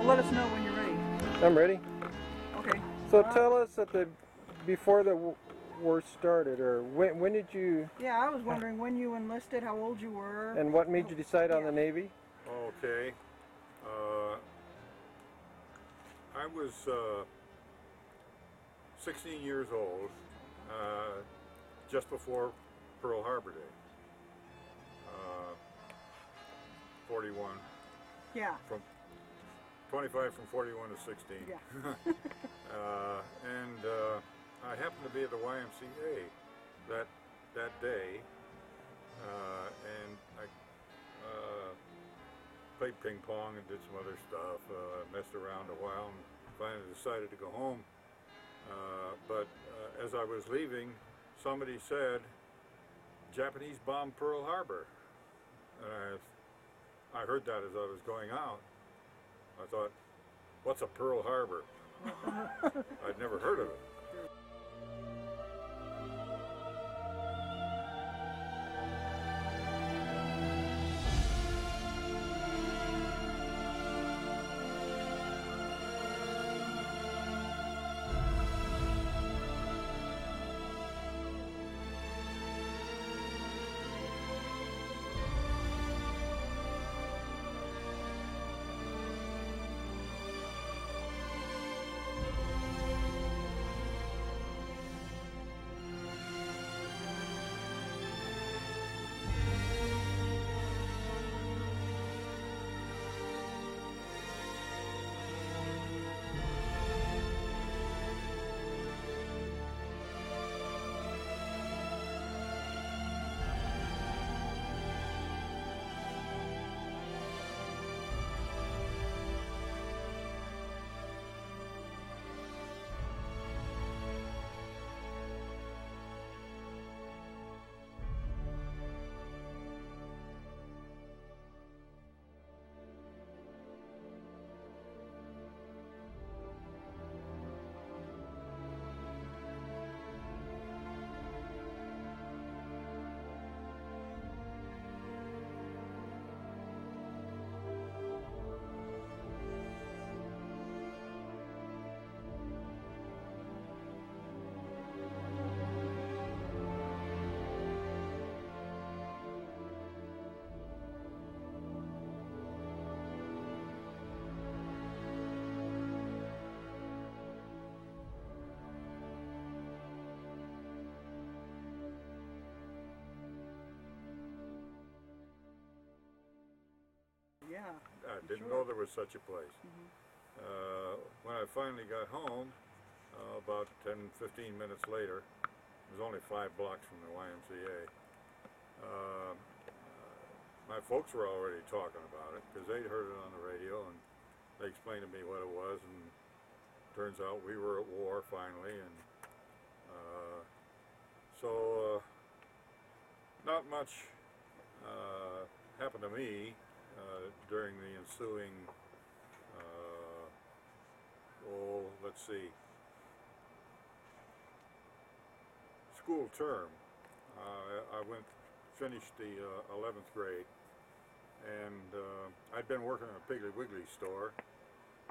let us know when you're ready. I'm ready. Okay. So tell us before the war started, or when did you? Yeah, I was wondering when you enlisted, how old you were, and what made you decide on the Navy? Okay. I was 16 years old, just before Pearl Harbor Day. 41. Yeah. From 25 from 41 to 16. Yeah. And I happened to be at the YMCA that day, and I played ping pong and did some other stuff, messed around a while, and finally decided to go home. But as I was leaving, somebody said, "Japanese bombed Pearl Harbor." And I heard that as I was going out. I thought, what's a Pearl Harbor? I'd never heard of it. Yeah. I didn't know there was such a place. When I finally got home, about 10-15 minutes later, it was only 5 blocks from the YMCA. My folks were already talking about it because they'd heard it on the radio, and they explained to me what it was, and turns out we were at war finally, and so not much happened to me during the ensuing, let's see, school term. I finished the 11th grade, and I'd been working in a Piggly Wiggly store,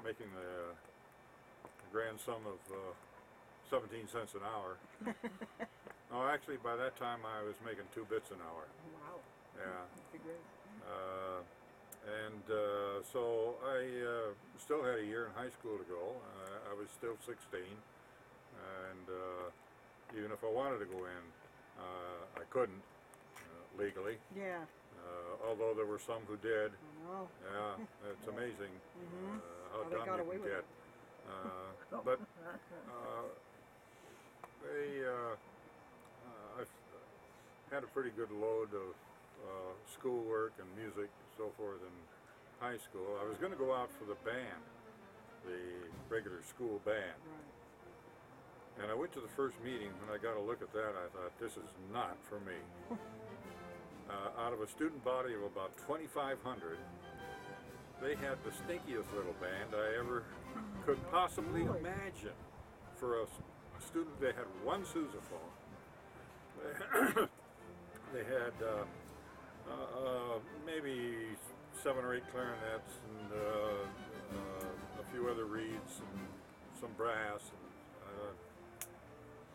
making the grand sum of 17 cents an hour. No, actually, by that time I was making 2 bits an hour. Wow. Yeah. That'd be great. So I still had a year in high school to go. I was still 16, and even if I wanted to go in, I couldn't legally. Yeah. Although there were some who did. I know. Yeah, it's amazing how They dumb got you away can with get. it. But I've had a pretty good load of schoolwork and music and so forth in high school. I was going to go out for the band, the regular school band. Right. And I went to the first meeting. When I got a look at that, I thought, this is not for me. Out of a student body of about 2,500, they had the stinkiest little band I ever could possibly imagine. For a student, they had one sousaphone. They had maybe 7 or 8 clarinets and few other reeds and some brass. And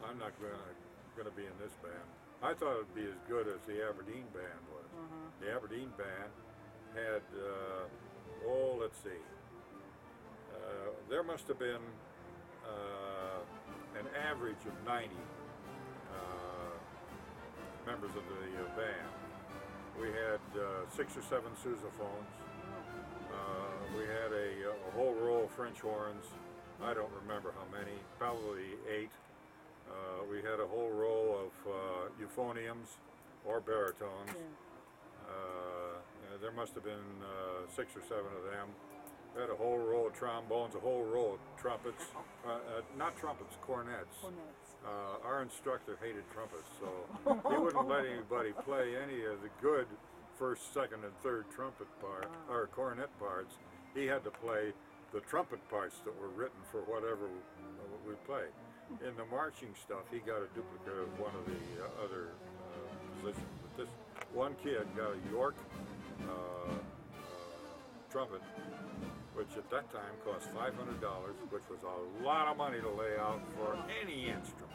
I'm not gonna be in this band. I thought it'd be as good as the Aberdeen band was. The Aberdeen band had, let's see, there must have been an average of 90 members of the band. We had 6 or 7 sousaphones. We had a whole row of French horns. I don't remember how many, probably 8. We had a whole row of euphoniums or baritones. There must have been 6 or 7 of them. We had a whole row of trombones, a whole row of trumpets, not trumpets, cornets. Our instructor hated trumpets, so he wouldn't let anybody play any of the good first, second, and third trumpet part or cornet parts. He had to play the trumpet parts that were written for whatever we played. In the marching stuff, he got a duplicate of one of the other positions. But this one kid got a York trumpet, which at that time cost $500, which was a lot of money to lay out for any instrument.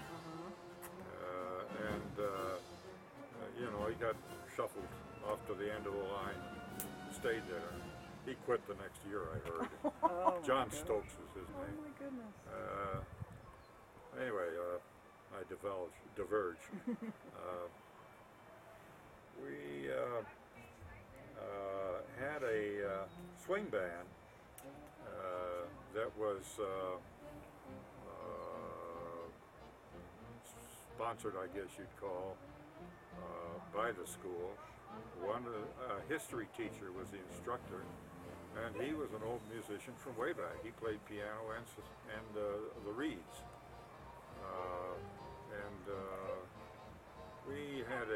You know, he got shuffled off to the end of the line, stayed there. He quit the next year, I heard. John Stokes was his name. Oh my goodness. Anyway, I diverge. We had a swing band that was sponsored, I guess you'd call, by the school. One history teacher was the instructor, and he was an old musician from way back. He played piano and the reeds. We had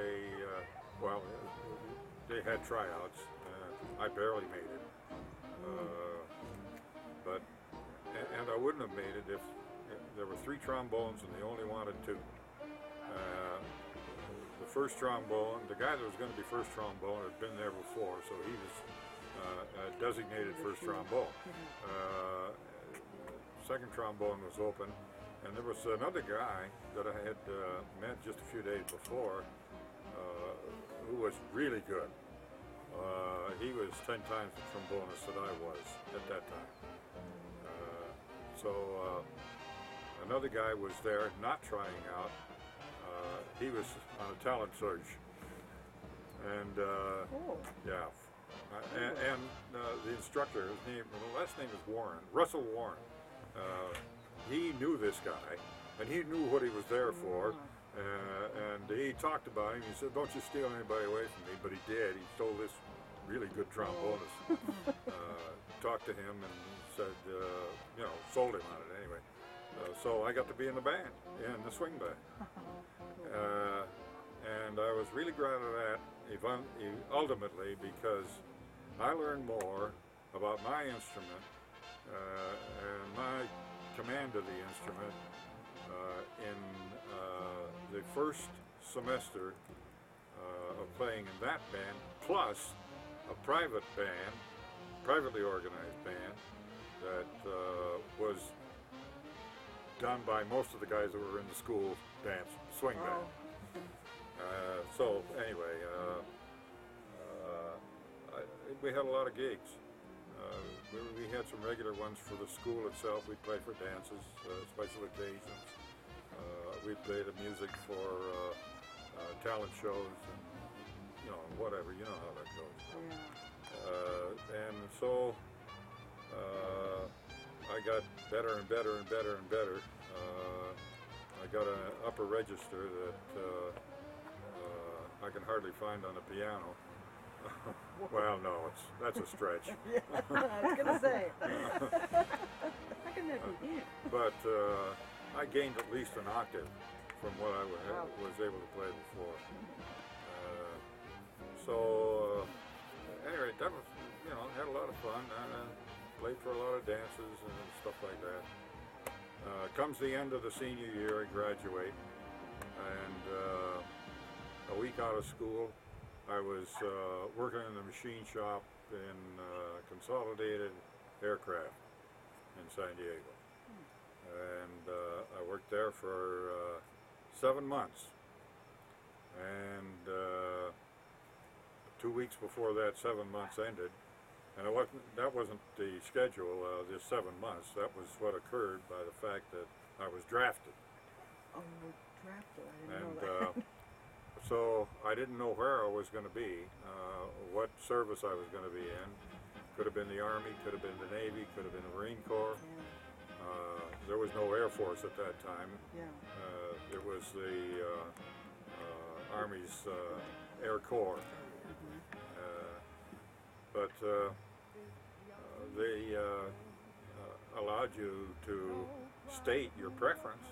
they had tryouts. I barely made it, and I wouldn't have made it if there were 3 trombones and they only wanted 2. The first trombone, the guy that was going to be first trombone had been there before, so he was designated first trombone. Second trombone was open, and there was another guy that I had met just a few days before who was really good. He was 10 times the trombonist that I was at that time. Another guy was there not trying out. He was on a talent search, and yeah, and the instructor, the last name is Warren, Russell Warren. He knew this guy, and he knew what he was there for, and he talked about him. He said, "Don't you steal anybody away from me," but he did. He stole this really good trombonist. Talked to him and said, you know, sold him on it anyway. So I got to be in the band, in the swing band. And I was really glad of that ultimately, because I learned more about my instrument and my command of the instrument in the first semester of playing in that band, plus a private band, privately organized band that was done by most of the guys that were in the school dance swing band. So anyway, we had a lot of gigs. We had some regular ones for the school itself. We played for dances, special occasions. We played the music for talent shows, and you know, whatever. You know how that goes. And so I got better and better and better and better. I got an upper register that I can hardly find on the piano. Well, no, that's a stretch. Yeah, I was gonna say. How can that be? But I gained at least an octave from what I was able to play before. Anyway, that was, you know, had a lot of fun. Played for a lot of dances and stuff like that. Comes the end of the senior year, I graduate, and a week out of school, I was working in the machine shop in Consolidated Aircraft. in San Diego. And I worked there for 7 months. And 2 weeks before that 7 months ended, and that wasn't the schedule, this 7 months. That was what occurred by the fact that I was drafted. Oh, you were drafted. I didn't And know that. so I didn't know where I was going to be, what service I was going to be in. Could have been the Army, could have been the Navy, could have been the Marine Corps. There was no Air Force at that time. Yeah. It was the Army's Air Corps. But they allowed you to state your preference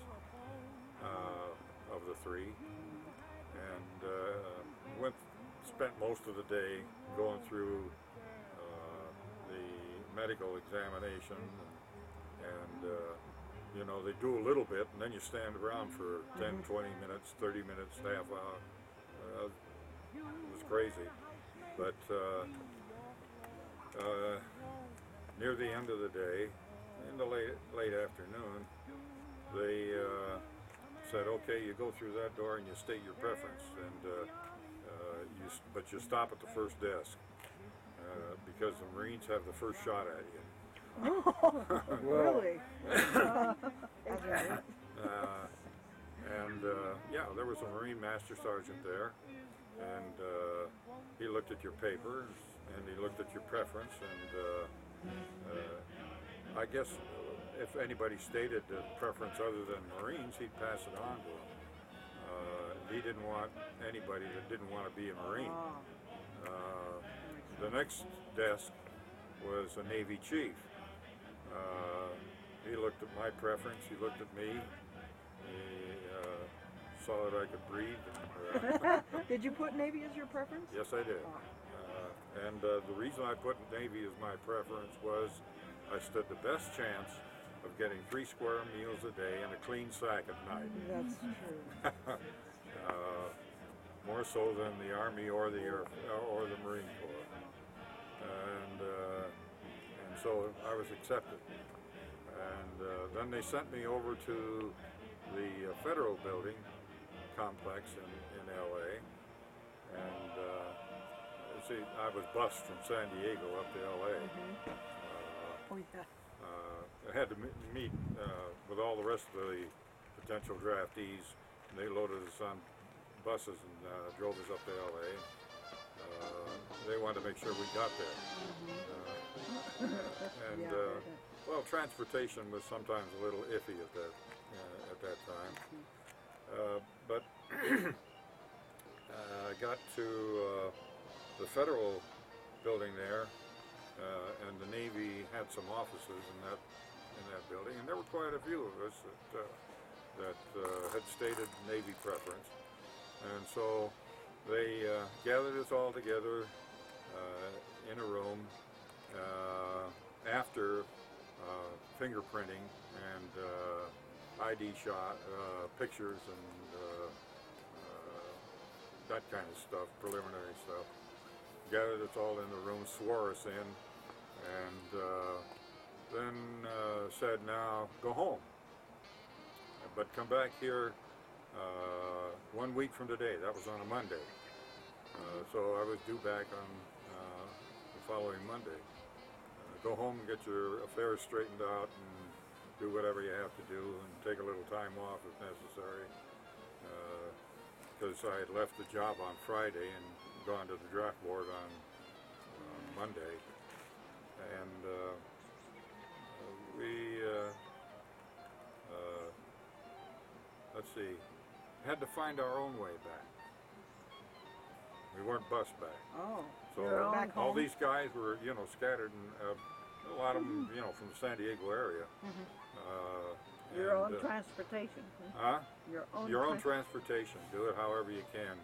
of the three, and spent most of the day going through the medical examination, and you know, they do a little bit, and then you stand around for 10, 20 minutes, 30 minutes, half hour. It was crazy. But near the end of the day, in the late afternoon, they said, okay, you go through that door and you state your preference, and but you stop at the first desk, because the Marines have the first shot at you. Really? Yeah, there was a Marine Master Sergeant there, and he looked at your papers, and he looked at your preference, and I guess if anybody stated a preference other than Marines, he'd pass it on to them. He didn't want anybody that didn't want to be a Marine. The next desk was a Navy chief. He looked at my preference, he looked at me, he saw that I could breathe. Did you put Navy as your preference? Yes, I did. And the reason I put Navy as my preference was I stood the best chance of getting 3 square meals a day and a clean sack at night. That's true. More so than the Army or the Marine Corps. And so I was accepted. And then they sent me over to the Federal Building complex in LA. And see, I was bused from San Diego up to LA. Oh, yeah. I had to meet with all the rest of the potential draftees. And they loaded us on buses and drove us up to LA. They wanted to make sure we got there. Well, transportation was sometimes a little iffy at that time. But I got to the Federal Building there, and the Navy had some offices in that building, and there were quite a few of us that had stated Navy preference. And so they gathered us all together in a room after fingerprinting and ID shot, pictures and that kind of stuff, preliminary stuff. Gathered us all in the room, swore us in, and then said, now go home. But come back here 1 week from today. That was on a Monday. So I was due back on the following Monday. Go home and get your affairs straightened out and do whatever you have to do and take a little time off if necessary. Because I had left the job on Friday and gone to the draft board on Monday. And we, let's see, had to find our own way back. We weren't bused back. Oh, so back all home? these guys were, you know, scattered, and a lot of them, you know, from the San Diego area. Your own transportation. Huh? Your own transportation. Do it however you can.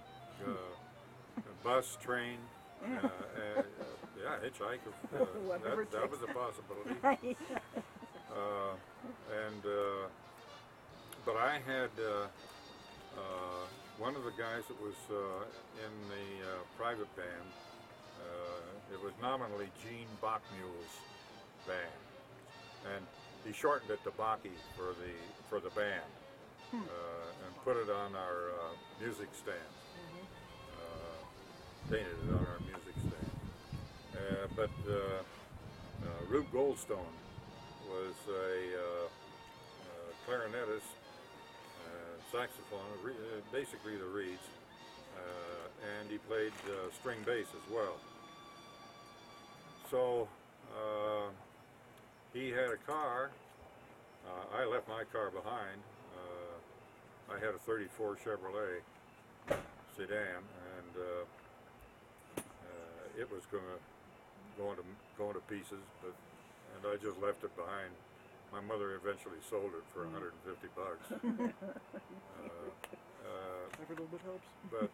Bus, train, yeah, hitchhike. That was a possibility. But I had one of the guys that was in the private band. It was nominally Gene Bachmule's band, and he shortened it to Baki for the band, and put it on our music stand. Painted it on our music stand. But Rube Goldstone was a clarinetist, saxophone, basically the reeds, and he played string bass as well. So he had a car. I left my car behind. I had a '34 Chevrolet sedan, and it was going to pieces, and I just left it behind. My mother eventually sold it for $150. Every little bit helps. But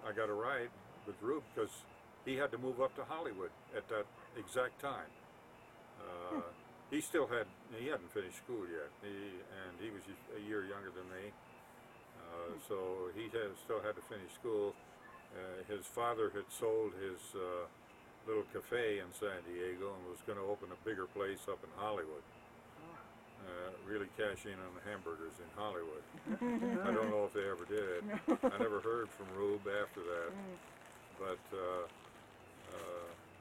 I got a ride with Rube because he had to move up to Hollywood at that exact time. He hadn't finished school yet, and he was a year younger than me. So he still had to finish school. His father had sold his little cafe in San Diego and was going to open a bigger place up in Hollywood. Really cash in on the hamburgers in Hollywood. I don't know if they ever did. I never heard from Rube after that. But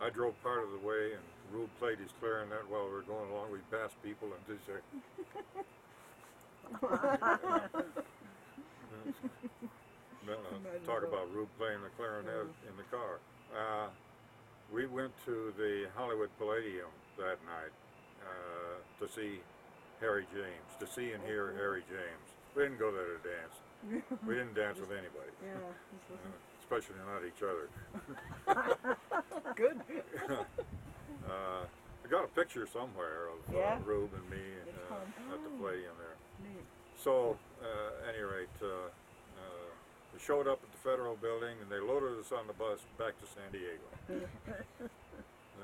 I drove part of the way, and Rube played his clarinet while we were going along. We passed people and just said, talk about Rube playing the clarinet in the car. We went to the Hollywood Palladium that night to see Harry James, to see and hear Harry James. We didn't go there to dance. We didn't dance with anybody, especially not each other. Good. I got a picture somewhere of Rube and me at the Palladium there. Neat. So, at any rate, we showed up at the Federal Building, and they loaded us on the bus back to San Diego.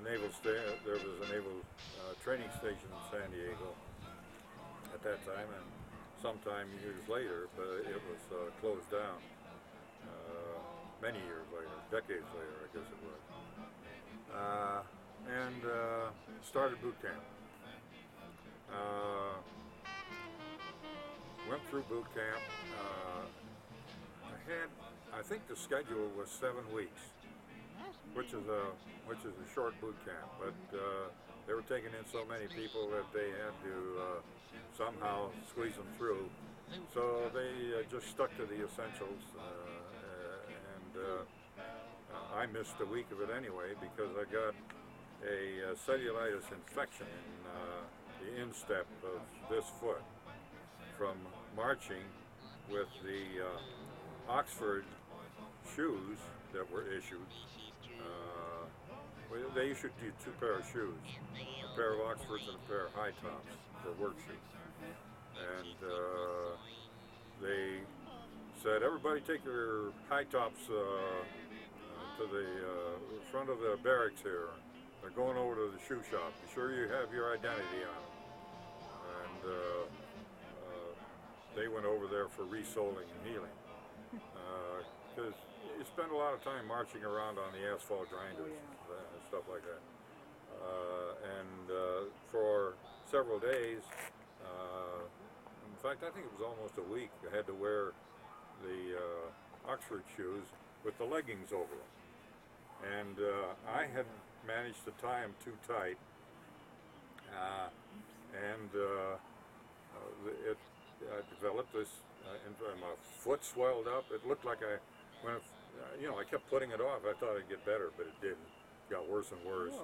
There was a naval training station in San Diego at that time, and sometime years later, but it was closed down. Many years later, decades later, I guess it was. And started boot camp. Went through boot camp. I think the schedule was 7 weeks, which is a short boot camp, but they were taking in so many people that they had to somehow squeeze them through. So they just stuck to the essentials, and I missed a week of it anyway because I got a cellulitis infection in the instep of this foot from marching with the Oxford shoes that were issued. They issued you 2 pairs of shoes, a pair of Oxfords and a pair of high tops for work shoes. And they said, everybody take your high tops to the front of the barracks here. They're going over to the shoe shop. Be sure you have your identity on them. And they went over there for resoling and healing. Because you spend a lot of time marching around on the asphalt grinders and stuff like that. For several days, in fact, I think it was almost a week, I had to wear the Oxford shoes with the leggings over them. And I had managed to tie them too tight, I developed this, my foot swelled up. It looked like I kept putting it off. I thought it'd get better, but it didn't. It got worse and worse.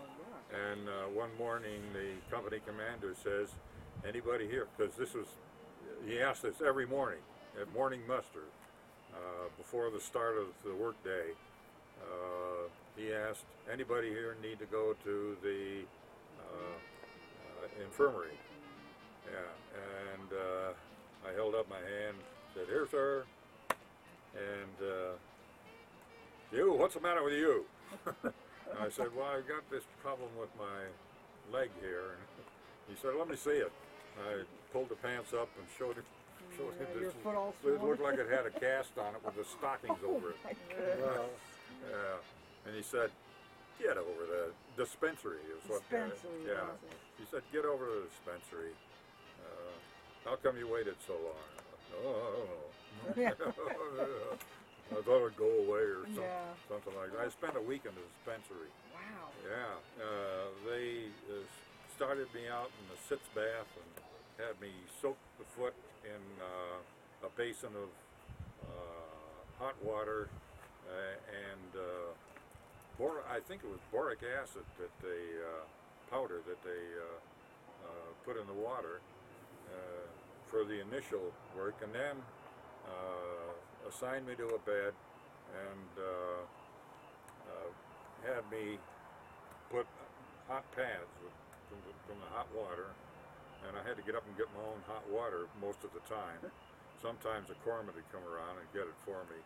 And one morning, the company commander says, anybody here, because he asked this every morning, at morning muster, before the start of the work day, he asked, anybody here need to go to the infirmary? And I held up my hand, said, here, sir. And you, what's the matter with you? And I said, well, I've got this problem with my leg here. And he said, let me see it. I pulled the pants up and showed him Your this. foot all It swollen. looked like it had a cast on it with the stockings over it. My goodness. And he said, get over the dispensary is what. Dispensary, Yeah. was it? He said, get over to the dispensary. How come you waited so long? Oh, I don't know. I thought it'd go away or something like that. I spent a week in the dispensary. Wow. Yeah. They started me out in the sitz bath and had me soak the foot in a basin of hot water and I think it was boric acid that they powder that they put in the water for the initial work, and then assigned me to a bed and had me put hot pads from the hot water, and I had to get up and get my own hot water most of the time. Sometimes a corpsman would come around and get it for me,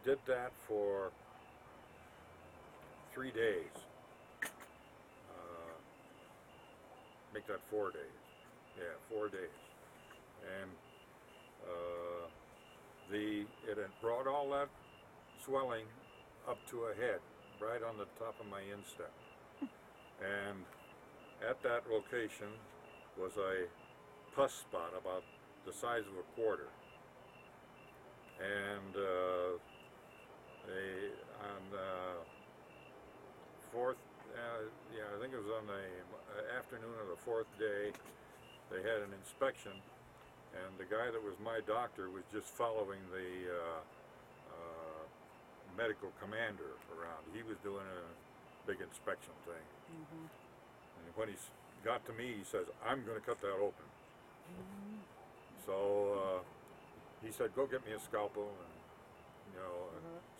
did that for 3 days. Make that 4 days. Yeah, 4 days. And it had brought all that swelling up to a head, right on the top of my instep. And at that location was a pus spot about the size of a quarter. And on the fourth, I think it was on the afternoon of the fourth day, they had an inspection, and the guy that was my doctor was just following the medical commander around. He was doing a big inspection thing. Mm-hmm. And when he got to me, he says, I'm going to cut that open. Mm-hmm. So he said, go get me a scalpel. And,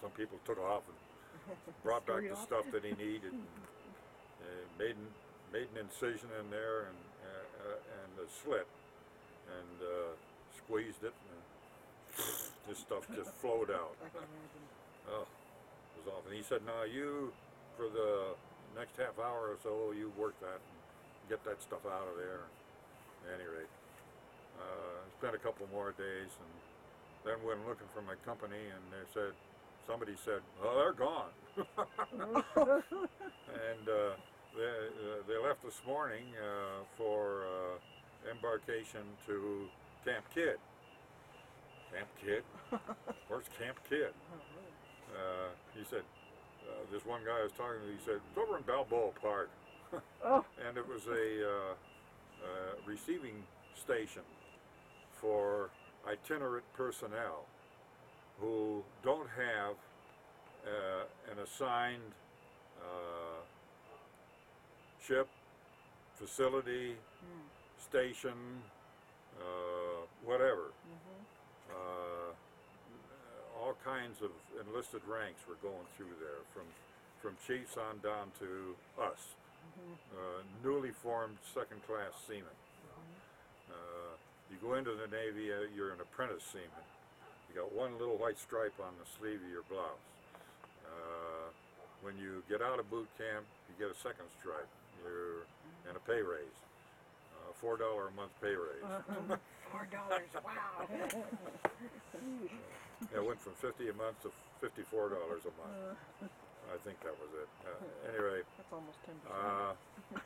some people took off and brought back the stuff that he needed. And, made an incision in there and a slit, and squeezed it, and this stuff just flowed out. I can imagine. Oh, it was awful. And he said, "Now you, for the next half hour or so, you work that and get that stuff out of there." At any rate, spent a couple more days, and then went looking for my company, and somebody said, "Well, they're gone." And they left this morning for embarkation to Camp Kidd. Camp Kidd? Where's Camp Kidd? He said, this one guy I was talking to, he said, it's over in Balboa Park. And it was a receiving station for itinerant personnel who don't have an assigned ship, facility, station, whatever. All kinds of enlisted ranks were going through there, from chiefs on down to us, newly formed second-class seamen. You go into the Navy, you're an apprentice seaman. You got one little white stripe on the sleeve of your blouse. When you get out of boot camp, you get a second stripe. And a pay raise, $4 a month pay raise. $4, wow. It went from $50 a month to $54 a month. I think that was it. Anyway, That's almost 10%.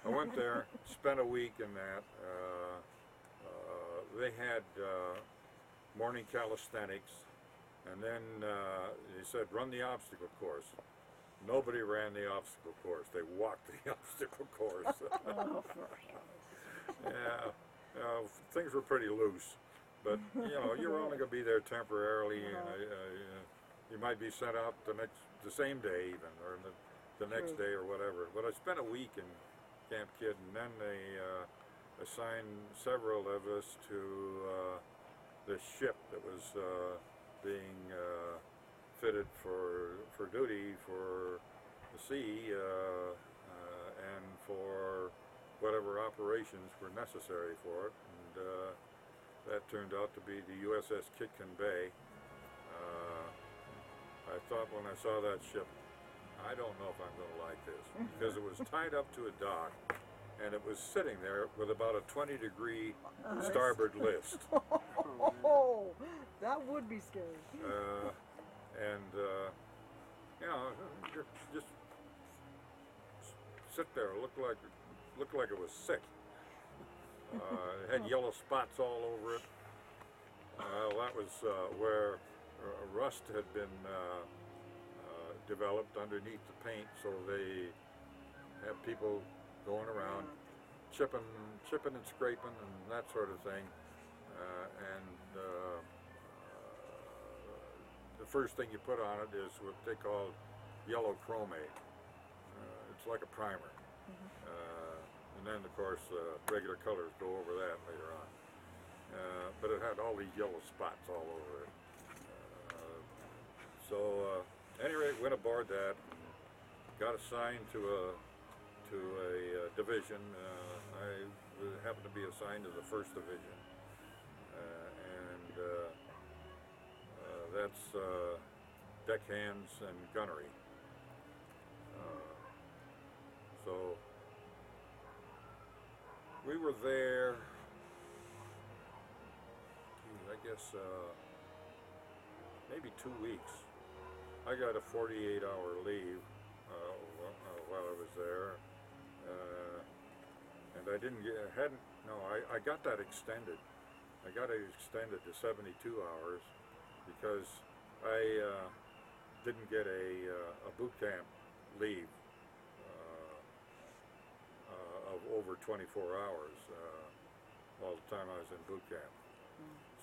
I went there, spent a week in that. They had morning calisthenics, and then they said, run the obstacle course. Nobody ran the obstacle course. They walked the obstacle course. Yeah, things were pretty loose, but you're only going to be there temporarily, and you might be sent out the same day even, or the next day or whatever. But I spent a week in Camp Kidd, and then they assigned several of us to this ship that was being fitted for duty for the sea and for whatever operations were necessary for it, and that turned out to be the USS Kitkin Bay. I thought when I saw that ship, I don't know if I'm going to like this, because it was tied up to a dock, and it was sitting there with about a 20-degree starboard list. Oh, that would be scary. just sit there, looked like it was sick. It had yellow spots all over it. That was where rust had been developed underneath the paint, so they have people going around chipping and scraping and that sort of thing. The first thing you put on it is what they call yellow chromate. It's like a primer. And then, of course, regular colors go over that later on. But it had all these yellow spots all over it. At any rate, went aboard that, got assigned to a division. I happened to be assigned to the 1st Division, that's deckhands and gunnery. So we were there, I guess, maybe 2 weeks. I got a 48-hour leave while I was there, and I got that extended. I got it extended to 72 hours because I didn't get a boot camp leave of over 24 hours all the time I was in boot camp.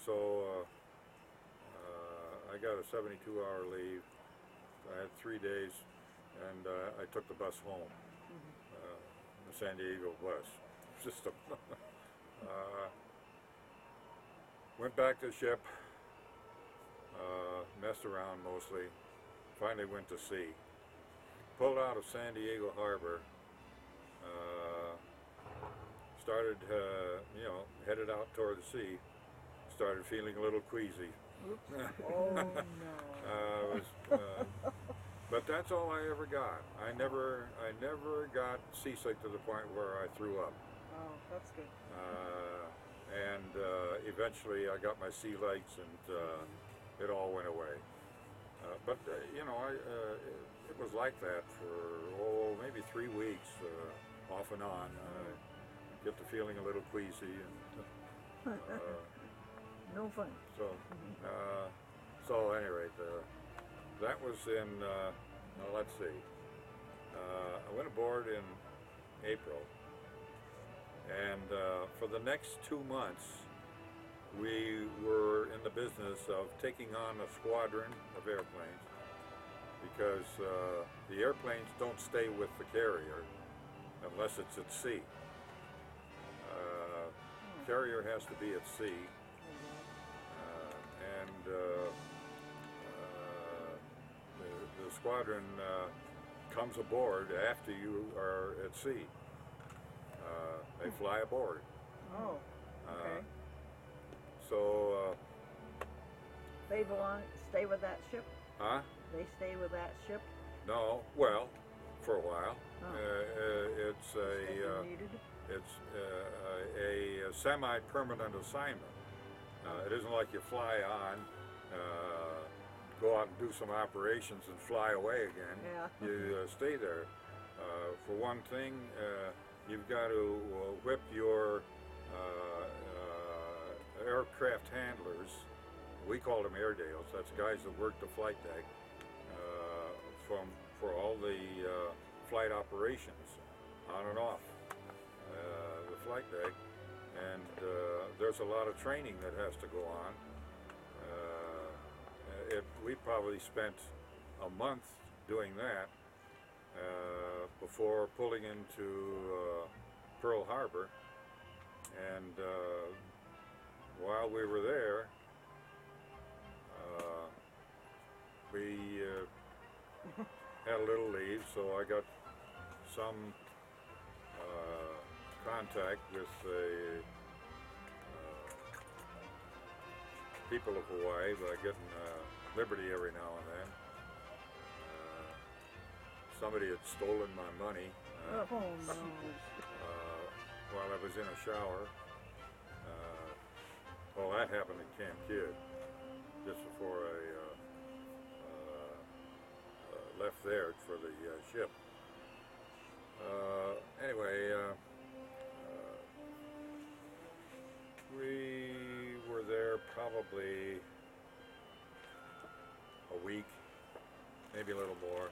So I got a 72-hour leave. I had 3 days, and I took the bus home, the San Diego bus system. Went back to the ship, messed around mostly, finally went to sea. Pulled out of San Diego Harbor, started, headed out toward the sea, started feeling a little queasy. Oh no. But that's all I ever got. I never got seasick to the point where I threw up. Oh, that's good. Eventually I got my sea legs, and it all went away. But it was like that for maybe 3 weeks, off and on. Get to feeling a little queasy, and No fun. So anyway, that was in, let's see, I went aboard in April, and for the next 2 months, we were in the business of taking on a squadron of airplanes, because the airplanes don't stay with the carrier unless it's at sea. Carrier has to be at sea. The squadron comes aboard after you are at sea. They fly aboard. Oh, okay. So They stay with that ship? huh? They stay with that ship? No, well, for a while. Oh. It's If needed? it's a semi-permanent assignment. It isn't like you fly on, go out and do some operations and fly away again. Yeah. You stay there. For one thing, you've got to whip your aircraft handlers. We call them airdales. That's guys that work the flight deck for all the flight operations, on and off the flight deck. And there's a lot of training that has to go on. We probably spent a month doing that before pulling into Pearl Harbor. And while we were there, we had a little leave, so I got some contact with the people of Hawaii by getting liberty every now and then. Somebody had stolen my money Oh no. while I was in a shower. Well, that happened at Camp Kidd just before I left there for the ship. Anyway, we were there probably a week, maybe a little more.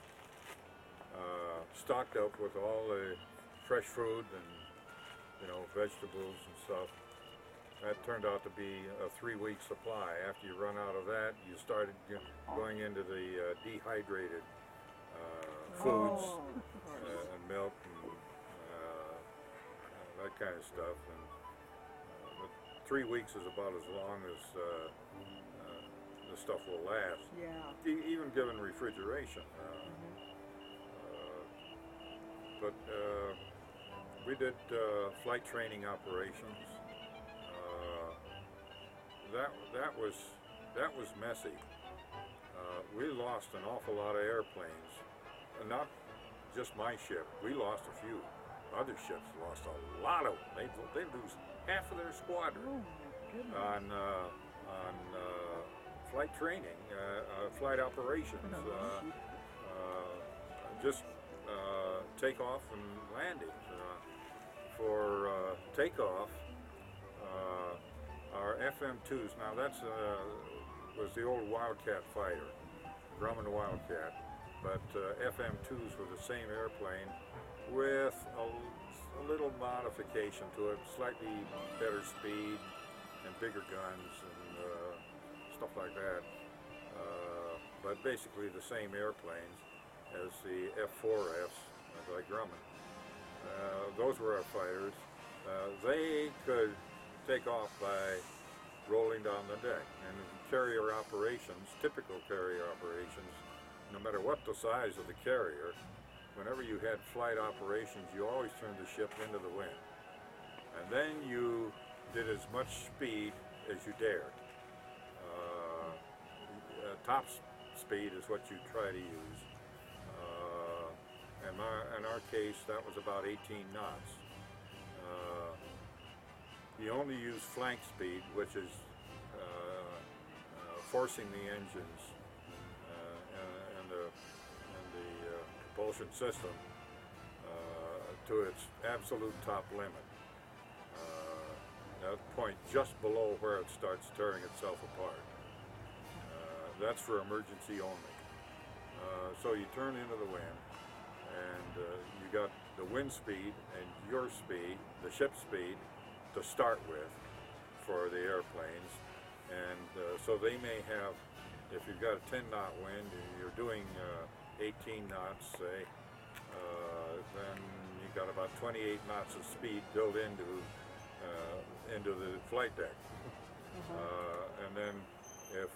Stocked up with all the fresh food and, you know, vegetables and stuff. That turned out to be a 3-week supply. After you run out of that, you started going into the dehydrated foods and milk and that kind of stuff. And but 3 weeks is about as long as the stuff will last. Yeah. Even given refrigeration. But we did flight training operations. That was messy. We lost an awful lot of airplanes, not just my ship. We lost a few. Other ships lost a lot of them. They lose half of their squadron on flight training, flight operations, just takeoff and landings. For takeoff, our FM2s, now that's was the old Wildcat fighter, Grumman Wildcat, but FM2s were the same airplane with a little modification to it, slightly better speed and bigger guns and stuff like that, but basically the same airplanes as the F4Fs by Grumman. Those were our fighters. They could take off by rolling down the deck. And in carrier operations, typical carrier operations, no matter what the size of the carrier, whenever you had flight operations, you always turned the ship into the wind. And then you did as much speed as you dared. Top speed is what you try to use. In our case, that was about 18 knots. You only use flank speed, which is forcing the engines and the propulsion system to its absolute top limit. That point just below where it starts tearing itself apart. That's for emergency only. So you turn into the wind, and you got the wind speed and your speed, the ship speed, to start with for the airplanes. And so they may have, if you've got a 10-knot wind and you're doing 18 knots, say, then you've got about 28 knots of speed built into the flight deck. And then if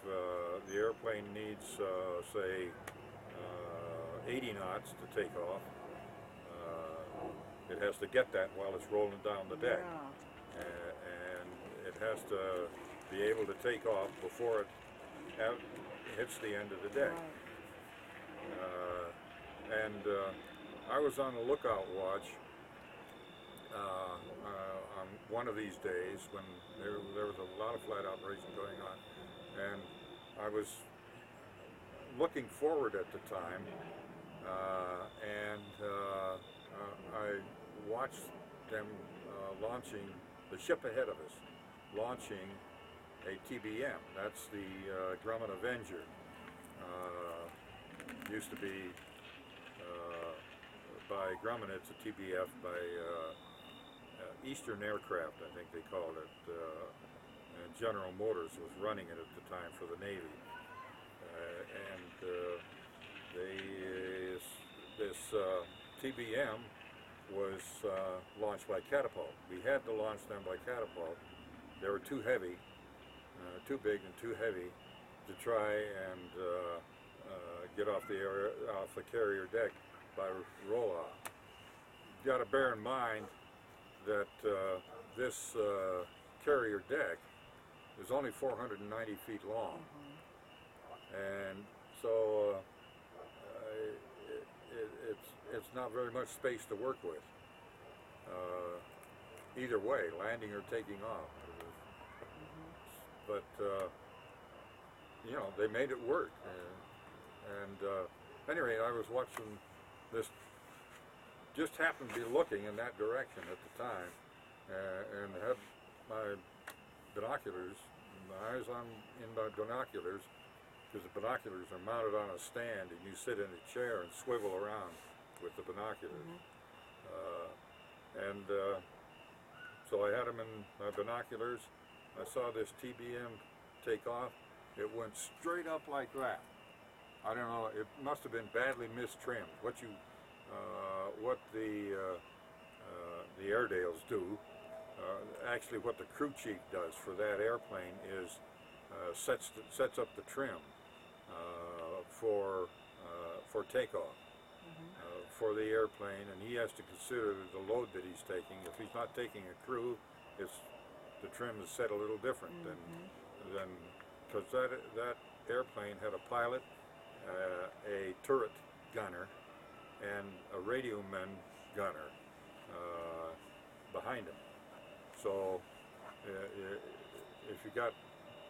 the airplane needs, say, 80 knots to take off, it has to get that while it's rolling down the deck. And it has to be able to take off before it hits the end of the deck. I was on a lookout watch on one of these days when there was a lot of flight operation going on, and I was looking forward at the time, and I watched them launching the ship ahead of us, launching a TBM. That's the Grumman Avenger. Used to be by Grumman, it's a TBF by Eastern Aircraft, I think they called it. And General Motors was running it at the time for the Navy. This TBM was launched by catapult. We had to launch them by catapult. They were too heavy, too big and too heavy to try and get off the carrier deck by roll-off. You got to bear in mind that this carrier deck is only 490 feet long, and so it's not very much space to work with. Either way, landing or taking off. But you know, they made it work, and anyway, I was watching this, just happened to be looking in that direction at the time, and had my binoculars, my eyes in my binoculars, because the binoculars are mounted on a stand and you sit in a chair and swivel around with the binoculars. So I had them in my binoculars. I saw this TBM take off. It went straight up like that. I don't know, it must have been badly mistrimmed. What the Airedales do, actually what the crew chief does for that airplane is sets up the trim for takeoff for the airplane, and he has to consider the load that he's taking. If he's not taking a crew, the trim is set a little different than because that airplane had a pilot, a turret gunner, and a radio man gunner behind him. So if you got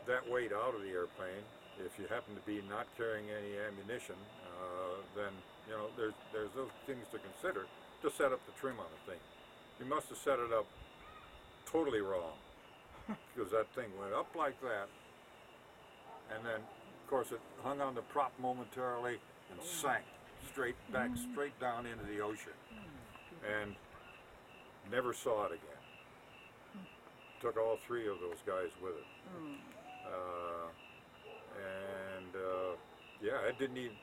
that weight out of the airplane, if you happen to be not carrying any ammunition, then you know there's those things to consider to set up the trim on the thing. You must have set it up totally wrong because that thing went up like that, and then of course it hung on the prop momentarily and sank straight down into the ocean, and never saw it again. Took all three of those guys with it. Yeah, it didn't even,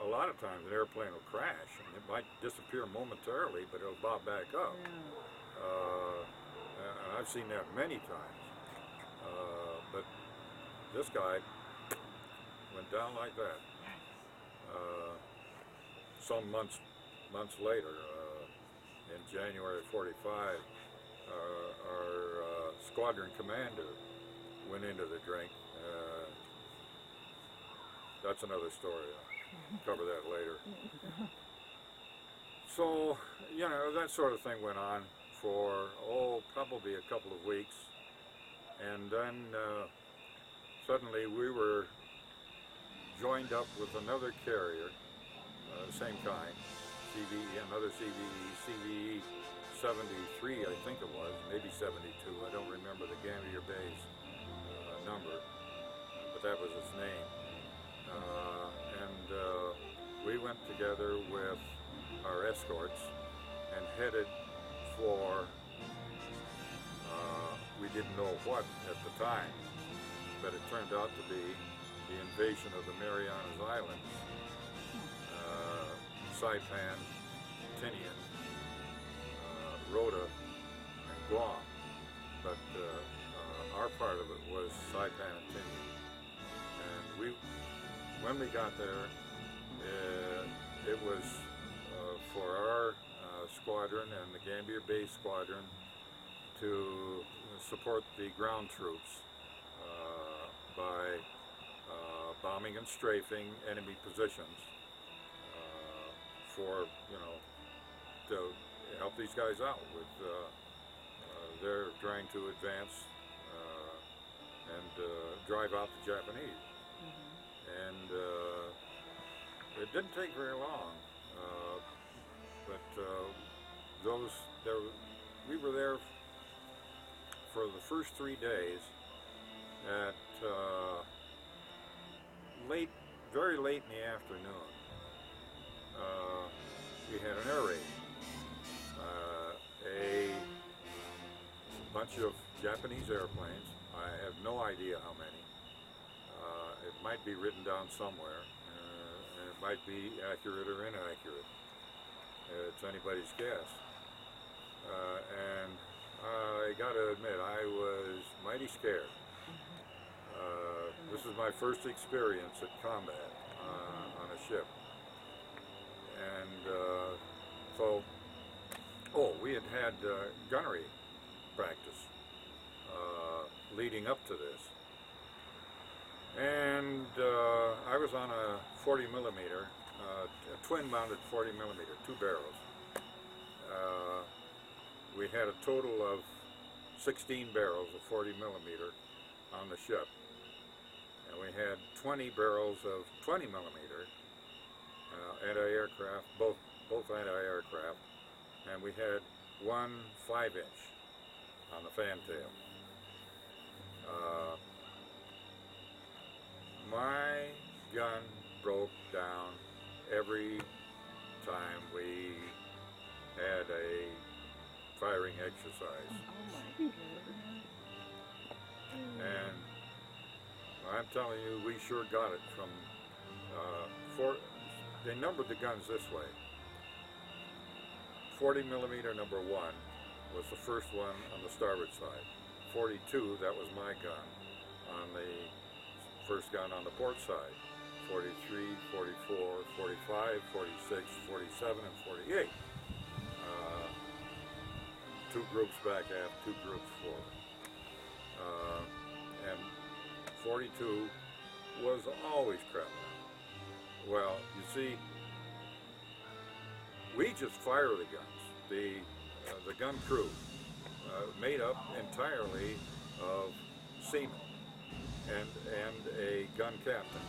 a lot of times an airplane will crash and it might disappear momentarily, but it'll bob back up. And I've seen that many times. But this guy went down like that. Some months later, in January of '45, our squadron commander went into the drink. That's another story. I'll cover that later. So, you know, that sort of thing went on for, probably a couple of weeks. And then suddenly we were joined up with another carrier, same kind, another CVE 73, I think it was, maybe 72, I don't remember the Gambier Bay's number, but that was its name. We went together with our escorts and headed for, we didn't know what at the time, but it turned out to be the invasion of the Marianas Islands, Saipan, Tinian, Rota, and Guam, but our part of it was Saipan and Tinian. And when we got there, it was for our squadron and the Gambier Bay squadron to support the ground troops by bombing and strafing enemy positions for, to help these guys out with they're trying to advance and drive out the Japanese. And it didn't take very long, but we were there for the first 3 days at very late in the afternoon. We had an air raid. A bunch of Japanese airplanes. I have no idea how many. It might be written down somewhere, and it might be accurate or inaccurate. It's anybody's guess. And I got to admit, I was mighty scared. This was my first experience at combat on a ship. And we had gunnery practice leading up to this. And I was on a 40 millimeter, a twin mounted 40 millimeter, 2 barrels. We had a total of 16 barrels of 40 millimeter on the ship. And we had 20 barrels of 20 millimeter anti-aircraft, both anti-aircraft, and we had one 5-inch on the fantail. My gun broke down every time we had a firing exercise. Oh my goodness. And I'm telling you, we sure got it from, they numbered the guns this way. 40 millimeter number 1 was the first one on the starboard side. 42, that was my gun, on the first gun on the port side. 43, 44, 45, 46, 47, and 48. Two groups back aft, two groups forward. And 42 was always crap. Well, you see, we just fire the guns. The gun crew, made up entirely of seamen and a gun captain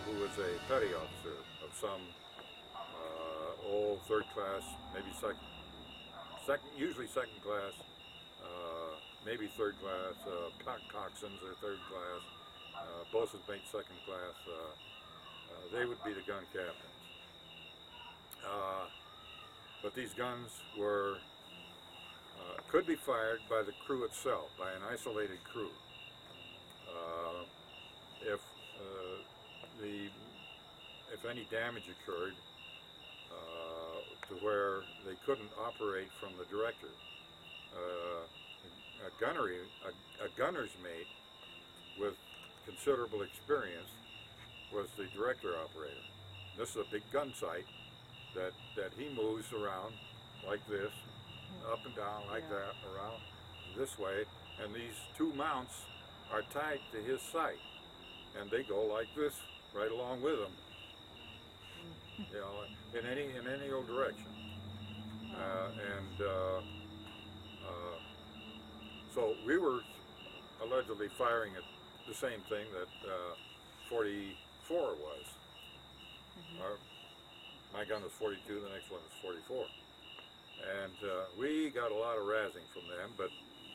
who was a petty officer of some old third class, maybe usually second class, maybe third class, coxswains are third class, bosun's mate second class. They would be the gun captains. But these guns were could be fired by the crew itself, by an isolated crew. If any damage occurred to where they couldn't operate from the director, a gunner's mate with considerable experience was the director operator. This is a big gun sight that he moves around like this, up and down like that, around this way, and these two mounts are tied to his sight, and they go like this right along with him, you know, in any old direction. So we were allegedly firing at the same thing that 44 was. My gun was 42, the next one was 44. And we got a lot of razzing from them, but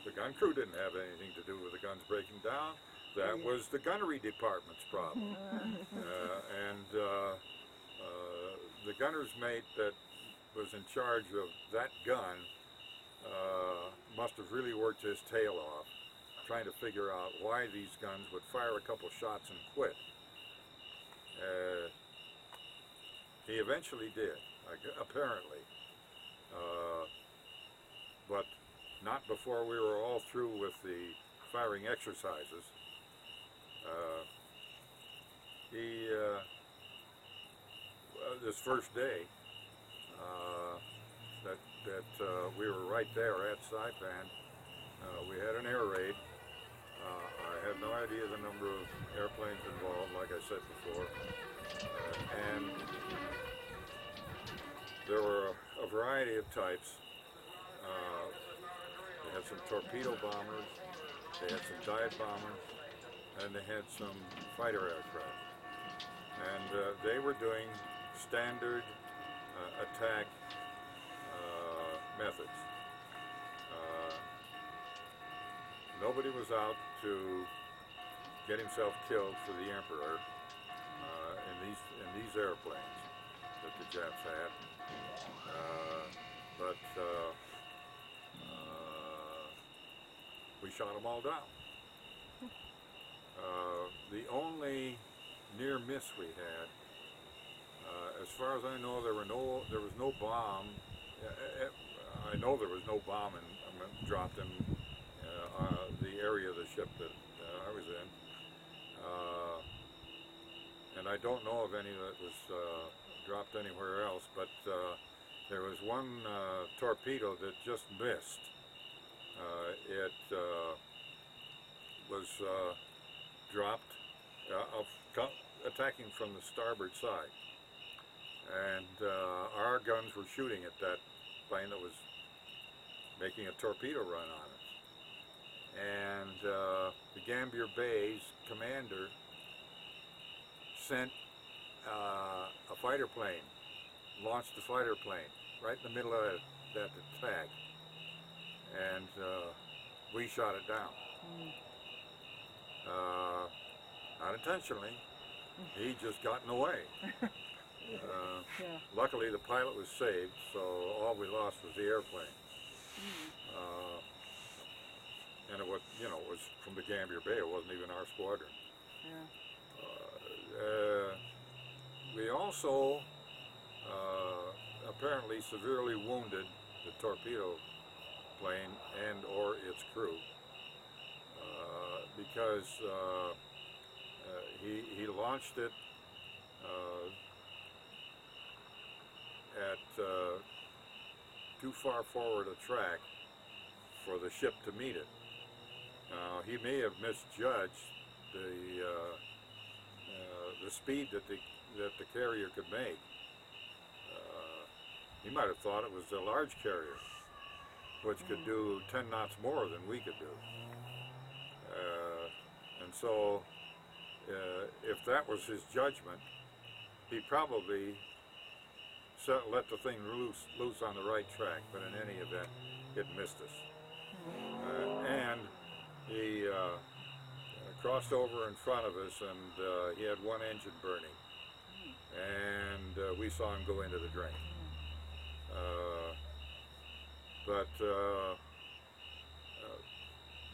the gun crew didn't have anything to do with the guns breaking down. That was the gunnery department's problem. The gunner's mate that was in charge of that gun must have really worked his tail off trying to figure out why these guns would fire a couple shots and quit. He eventually did, apparently, but not before we were all through with the firing exercises. This first day, that we were right there at Saipan, we had an air raid. I have no idea the number of airplanes involved, like I said before, and there were a variety of types. They had some torpedo bombers, they had some dive bombers, and they had some fighter aircraft. And they were doing standard attack methods. Nobody was out to get himself killed for the Emperor in these airplanes that the Japs had. But we shot them all down. The only near miss we had, as far as I know, there was no bomb. I know there was no bomb dropped in the area of the ship that I was in, and I don't know of any that was dropped anywhere else. But there was one torpedo that just missed. It was dropped attacking from the starboard side, and our guns were shooting at that plane that was making a torpedo run on us. And the Gambier Bay's commander sent a fighter plane, launched the fighter plane right in the middle of that attack, and we shot it down. Not intentionally, he just got in the way. Luckily the pilot was saved, so all we lost was the airplane. And it was, you know, it was from the Gambier Bay, it wasn't even our squadron. We also apparently severely wounded the torpedo plane and or its crew because he launched it at too far forward a track for the ship to meet it. He may have misjudged the speed that the carrier could make. He might have thought it was a large carrier, which could do 10 knots more than we could do. And so, if that was his judgment, he probably let the thing loose on the right track, but in any event, it missed us. And he crossed over in front of us, and he had one engine burning, and we saw him go into the drain. But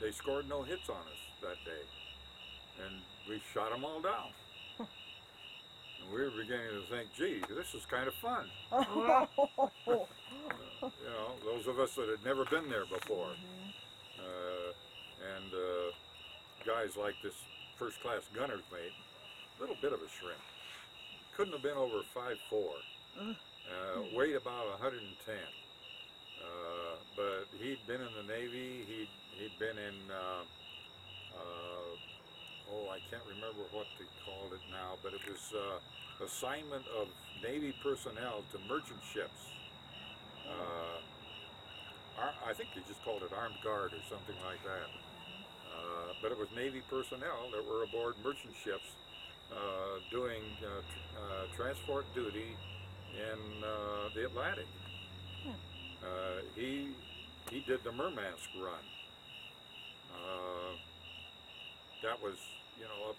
they scored no hits on us that day, and we shot them all down. And we were beginning to think, gee, this is kind of fun. You know, those of us that had never been there before. And guys like this first-class gunner's mate, a little bit of a shrimp. Couldn't have been over 5'4". Weighed about 110. But he'd been in the Navy, he'd been in, I can't remember what they called it now, but it was assignment of Navy personnel to merchant ships. I think they just called it armed guard or something like that. But it was Navy personnel that were aboard merchant ships doing transport duty in the Atlantic. He did the Murmansk run. That was, you know,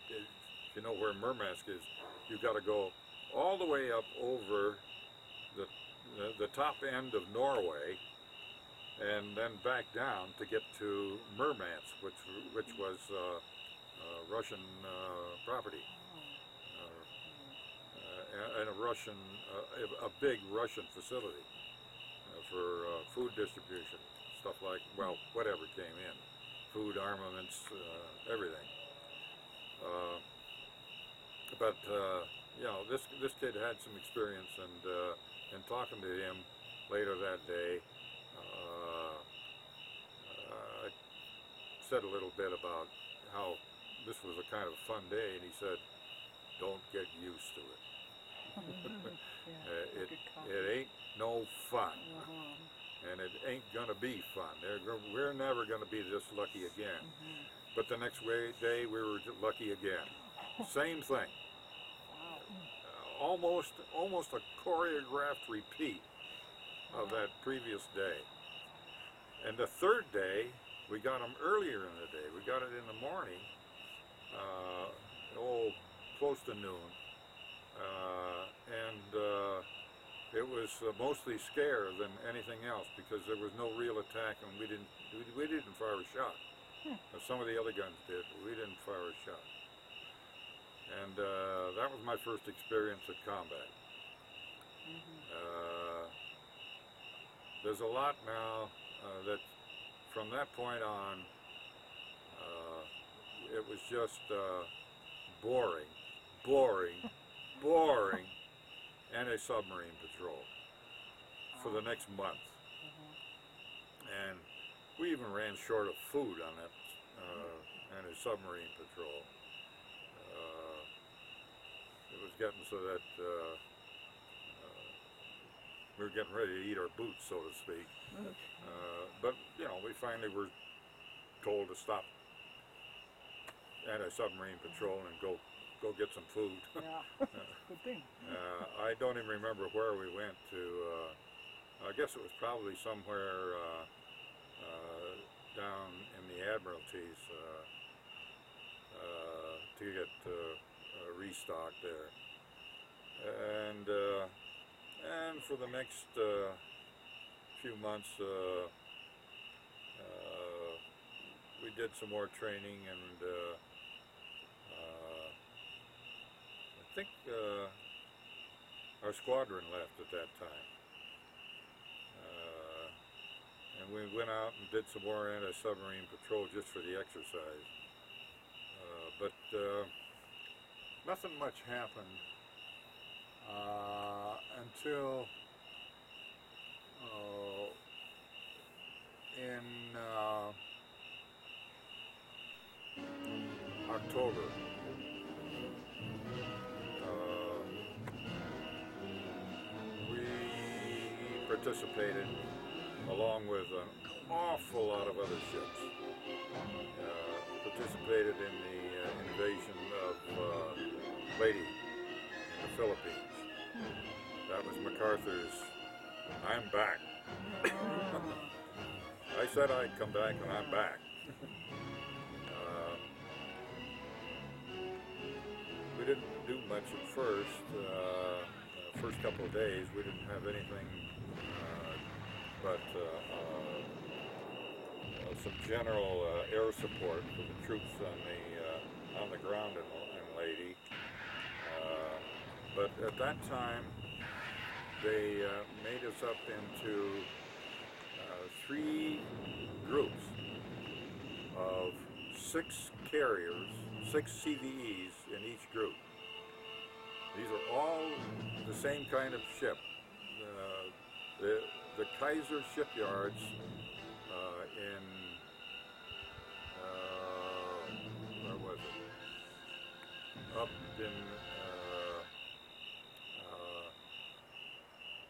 if you know where Murmansk is, you've got to go all the way up over the top end of Norway, and then back down to get to Murmansk, which was Russian property, and a big Russian facility for food distribution, stuff like, well, whatever came in, food, armaments, everything. But you know, this kid had some experience, and talking to him later that day, I said a little bit about how this was a kind of fun day, and he said, "Don't get used to it. It ain't no fun, and it ain't gonna be fun. We're never gonna be this lucky again." But the next day we were lucky again. Same thing. Almost a choreographed repeat of that previous day. And the third day, we got them earlier in the day. We got it in the morning, close to noon. It was mostly scare than anything else, because there was no real attack, and we didn't fire a shot. Some of the other guns did, but we didn't fire a shot. And that was my first experience at combat. There's a lot now that from that point on, it was just boring anti-submarine patrol for the next month. And we even ran short of food on that anti-submarine patrol. It was getting so that we were getting ready to eat our boots, so to speak. But, you know, we finally were told to stop anti-submarine patrol and go get some food. Yeah, good thing. I don't even remember where we went to. I guess it was probably somewhere down in the Admiralties to get restocked there. And for the next few months, we did some more training, and I think our squadron left at that time. And we went out and did some more anti-submarine patrol just for the exercise. But nothing much happened until in October. We participated along with an awful lot of other ships. Participated in the invasion of Leyte in the Philippines. That was MacArthur's "I'm back." I said I'd come back, and I'm back. We didn't do much at first. The first couple of days, we didn't have anything but some general air support for the troops on the ground in Leyte. But at that time, they made us up into 3 groups of 6 carriers, 6 CVEs in each group. These are all the same kind of ship. The Kaiser shipyards in where was it? Up in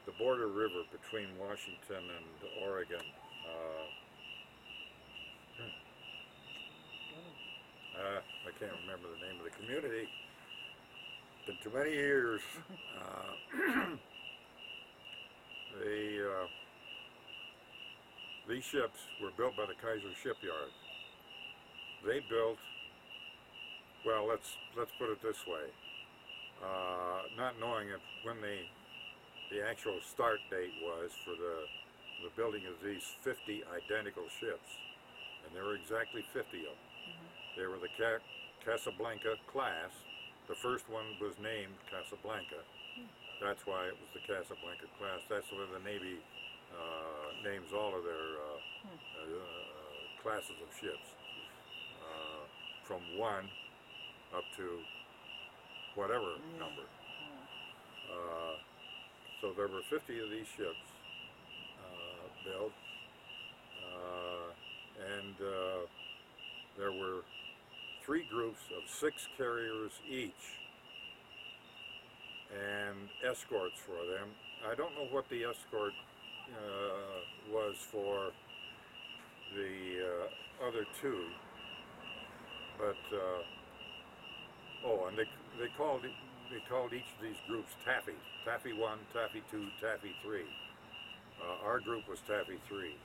the border river between Washington and Oregon. I can't remember the name of the community. Been too many years. These ships were built by the Kaiser shipyard. They built, well, let's put it this way, not knowing when the actual start date was for the building of these 50 identical ships, and there were exactly 50 of them. They were the Casablanca class. The first one was named Casablanca. That's why it was the Casablanca class. That's the way the Navy names all of their classes of ships, from 1 up to whatever number. So there were 50 of these ships built, and there were 3 groups of 6 carriers each, and escorts for them. I don't know what the escort was for the other 2, but and they called each of these groups Taffy. Taffy 1, Taffy 2, Taffy 3. Our group was Taffy 3.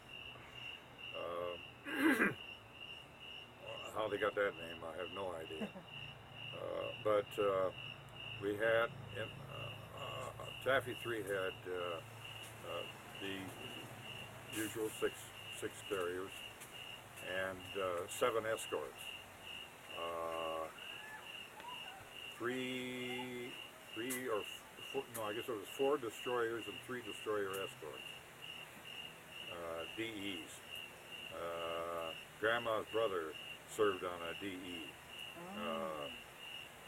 How they got that name, I have no idea. But we had, Taffy 3 had the usual six carriers and 7 escorts. 3 or 4, no, I guess it was 4 destroyers and 3 destroyer escorts. DEs. Grandma's brother served on a DE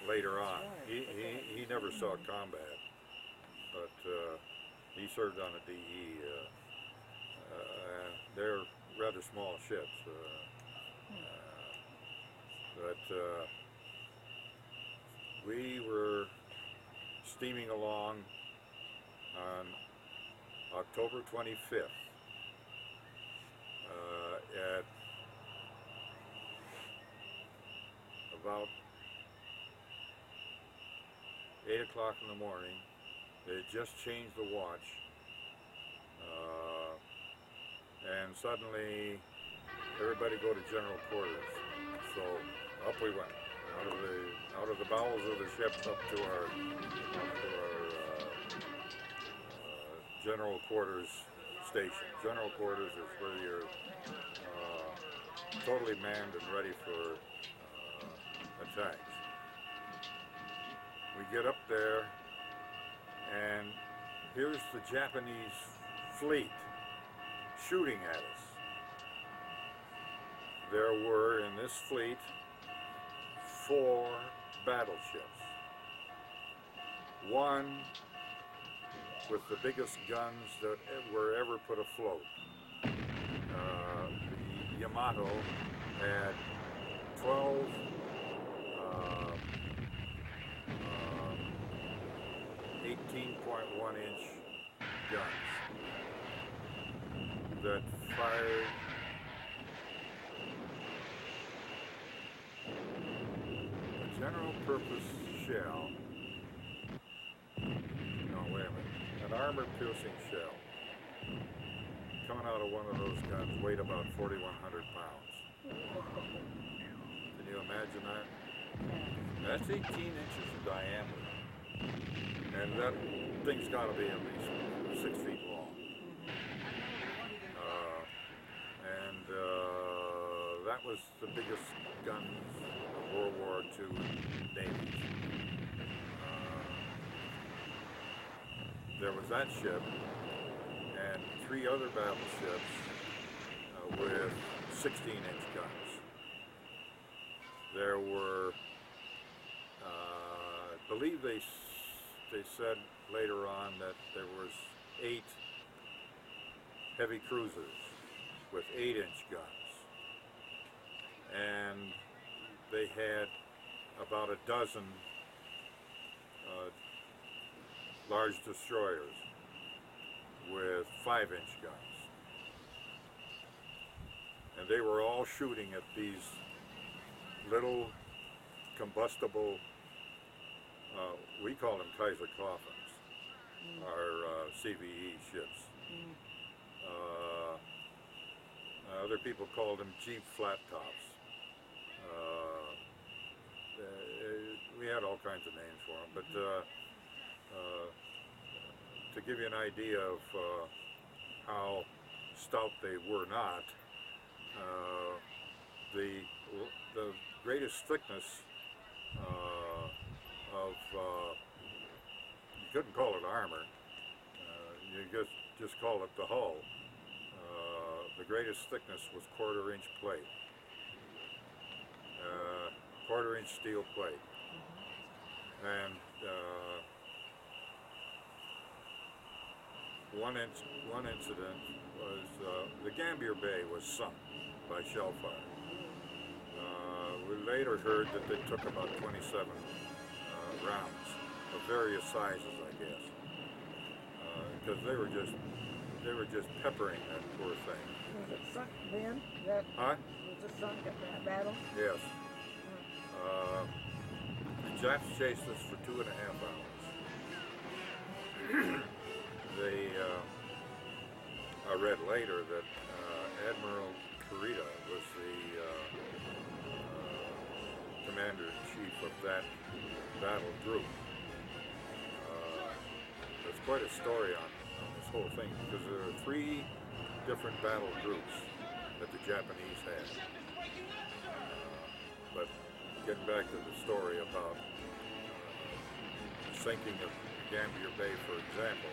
later on. He never saw combat, but he served on a DE. They're rather small ships, but we were steaming along on October 25th at about 8 o'clock in the morning. They just changed the watch, and suddenly everybody go to general quarters. So up we went, out of the bowels of the ship up to our general quarters station. General quarters is where you're totally manned and ready for attacks. We get up there, and here's the Japanese fleet shooting at us. There were in this fleet 4 battleships. One with the biggest guns that were ever put afloat. The Yamato had 12 18.1-inch guns that fired a general purpose shell. No, wait a minute. An armor-piercing shell coming out of one of those guns weighed about 4,100 pounds. Can you imagine that? That's 18 inches in diameter. And that thing's got to be at least 6 feet long. That was the biggest guns of World War II Navy. There was that ship and 3 other battleships with 16-inch guns. There were, I believe they said later on that there was 8 heavy cruisers with 8-inch guns. And they had about a dozen large destroyers with 5-inch guns. And they were all shooting at these little combustible, we call them Kaiser coffins, our CVE ships. Other people called them Jeep flat tops. We had all kinds of names for them, but to give you an idea of how stout they were not, the greatest thickness of, you couldn't call it armor, you just call it the hull. The greatest thickness was 1/4-inch plate, 1/4-inch steel plate, and one incident was the Gambier Bay was sunk by shell fire. We later heard that they took about 27 rounds of various sizes, I guess, because they were just peppering that poor thing. Was it sunk then? Huh? Was it sunk at that battle? Yes. The Japs chased us for 2.5 hours. I read later that Admiral Kurita was the commander-in-chief of that battle group. There's quite a story on this whole thing, because there are 3 different battle groups that the Japanese had. But getting back to the story about sinking of Gambier Bay, for example,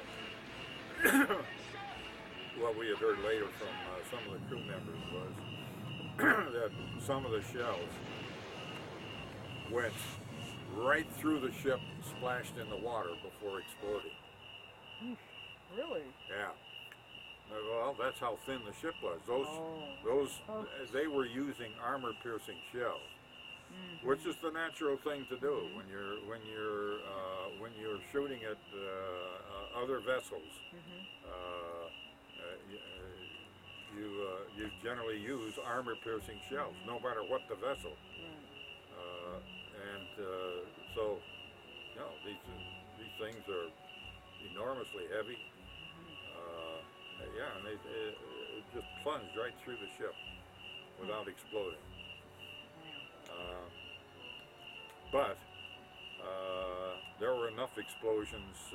what we had heard later from some of the crew members was that some of the shells went right through the ship, splashed in the water before exploding. Really? Yeah. Well, that's how thin the ship was. They were using armor-piercing shells, which is the natural thing to do when you're shooting at other vessels. You generally use armor-piercing shells, no matter what the vessel. So, these things are enormously heavy. Yeah, and it just plunged right through the ship without exploding. But there were enough explosions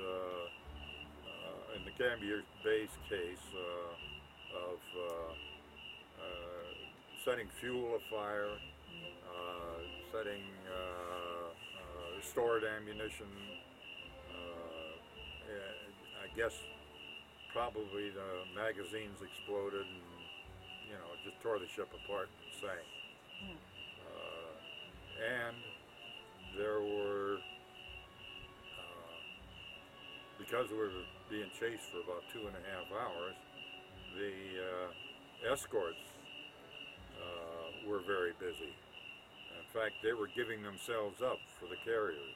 in the Gambier Bay's case of setting fuel afire, setting stored ammunition. I guess probably the magazines exploded and, you know, it just tore the ship apart and sank. And there were, because we were being chased for about 2.5 hours, the escorts were very busy. In fact, they were giving themselves up for the carrier.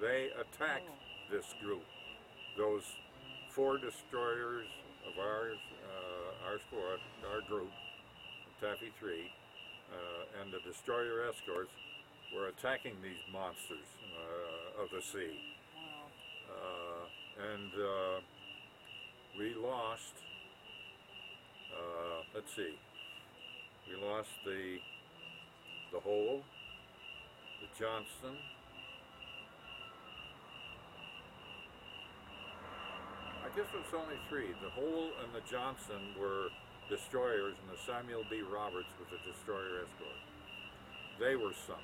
They attacked this group. Those 4 destroyers of our squad, our group, Taffy 3, and the destroyer escorts were attacking these monsters of the sea. And we lost, let's see, we lost the Hole, the Johnston, I guess it was only 3. The Hole and the Johnson were destroyers, and the Samuel B. Roberts was a destroyer escort. They were sunk.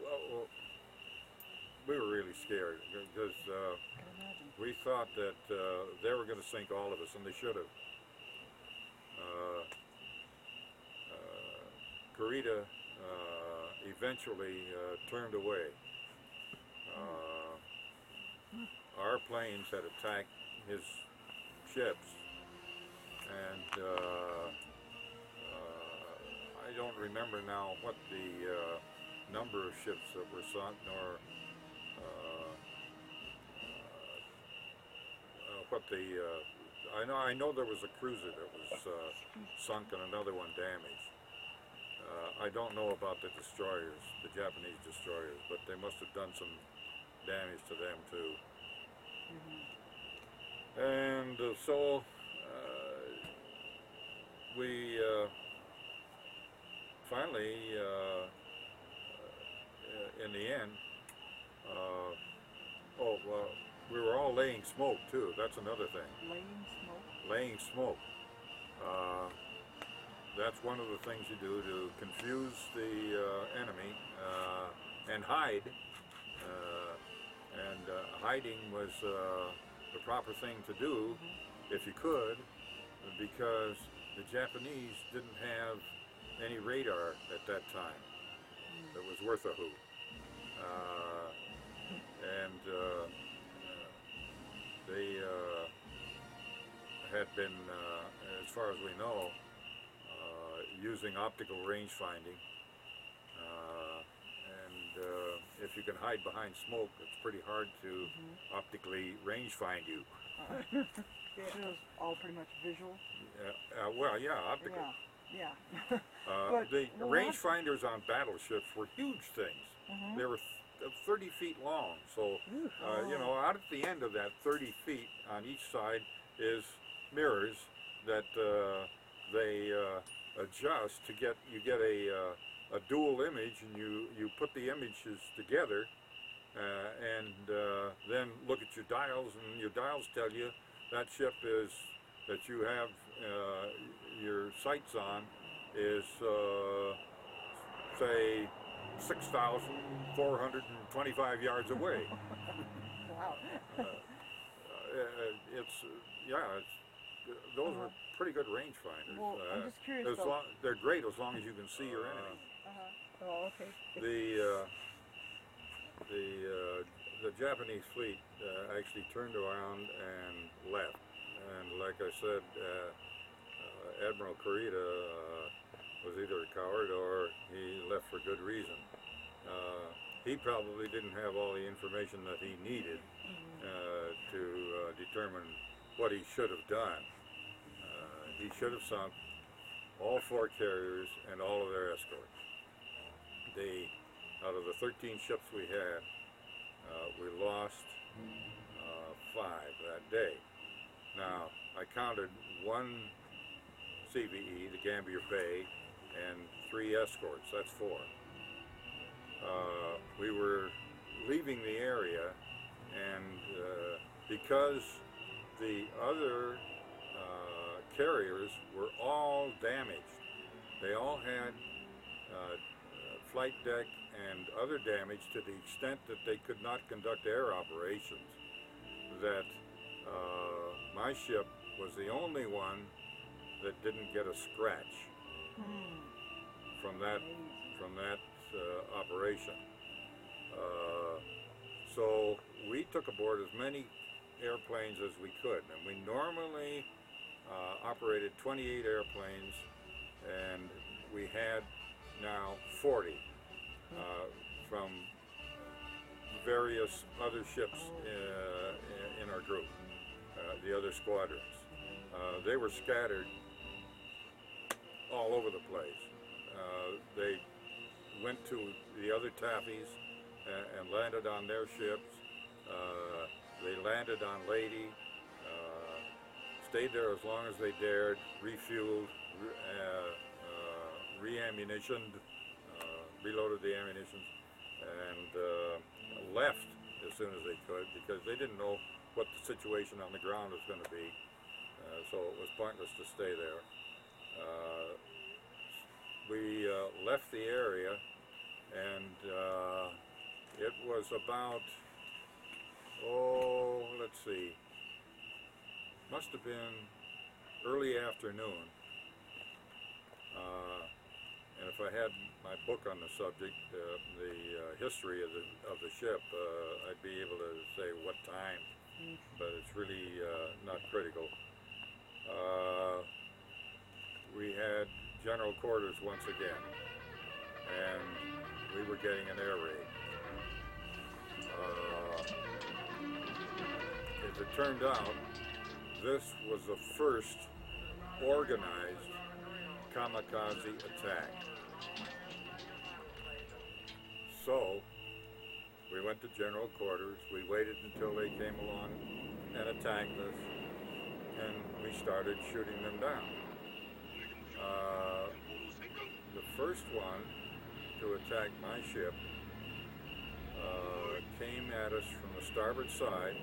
Well, we were really scared because we thought that they were going to sink all of us, and they should have. Kurita eventually turned away. Our planes had attacked his ships, and I don't remember now what the number of ships that were sunk, nor what the I know there was a cruiser that was sunk and another one damaged. I don't know about the destroyers, the Japanese destroyers, but they must have done some damage to them too. And so we finally, in the end, we were all laying smoke too. That's another thing. Laying smoke? Laying smoke. That's one of the things you do to confuse the enemy and hide. Hiding was the proper thing to do if you could, because the Japanese didn't have any radar at that time that was worth a hoot. They had been, as far as we know, using optical range finding, and if you can hide behind smoke, it's pretty hard to optically range find you. It was all pretty much visual. Well, yeah, optical. Yeah. The rangefinders on battleships were huge things. They were 30 feet long, so you know, out at the end of that 30 feet on each side is mirrors that they adjust to get a dual image, and you put the images together and then look at your dials, and your dials tell you that ship is that you have your sights on is say 6,425 yards away. Wow. Those are pretty good rangefinders. Well, I'm just curious. They're great as long as you can see your enemy. Oh, okay. The Japanese fleet actually turned around and left. And like I said, Admiral Kurita was either a coward or he left for good reason. He probably didn't have all the information that he needed to determine what he should have done. He should have sunk all 4 carriers and all of their escorts. Out of the 13 ships we had, we lost 5 that day. Now, I counted 1 CVE, the Gambier Bay, and 3 escorts, that's 4. We were leaving the area, and because the other carriers were all damaged, they all had flight deck and other damage to the extent that they could not conduct air operations, that my ship was the only one that didn't get a scratch from that operation. So we took aboard as many airplanes as we could, and we normally operated 28 airplanes, and we had now 40 from various other ships in our group, the other squadrons. They were scattered all over the place. They went to the other Taffies and landed on their ships. They landed on Lady, stayed there as long as they dared, refueled, re-ammunitioned, reloaded the ammunitions, and left as soon as they could, because they didn't know what the situation on the ground was going to be, so it was pointless to stay there. We left the area, and it was about, let's see, must have been early afternoon. And if I had my book on the subject, the history of the ship, I'd be able to say what time, but it's really not critical. We had general quarters once again, and we were getting an air raid. As it turned out, this was the first organized kamikaze attack. So we went to general quarters, we waited until they came along and attacked us, and we started shooting them down. The first one to attack my ship came at us from the starboard side.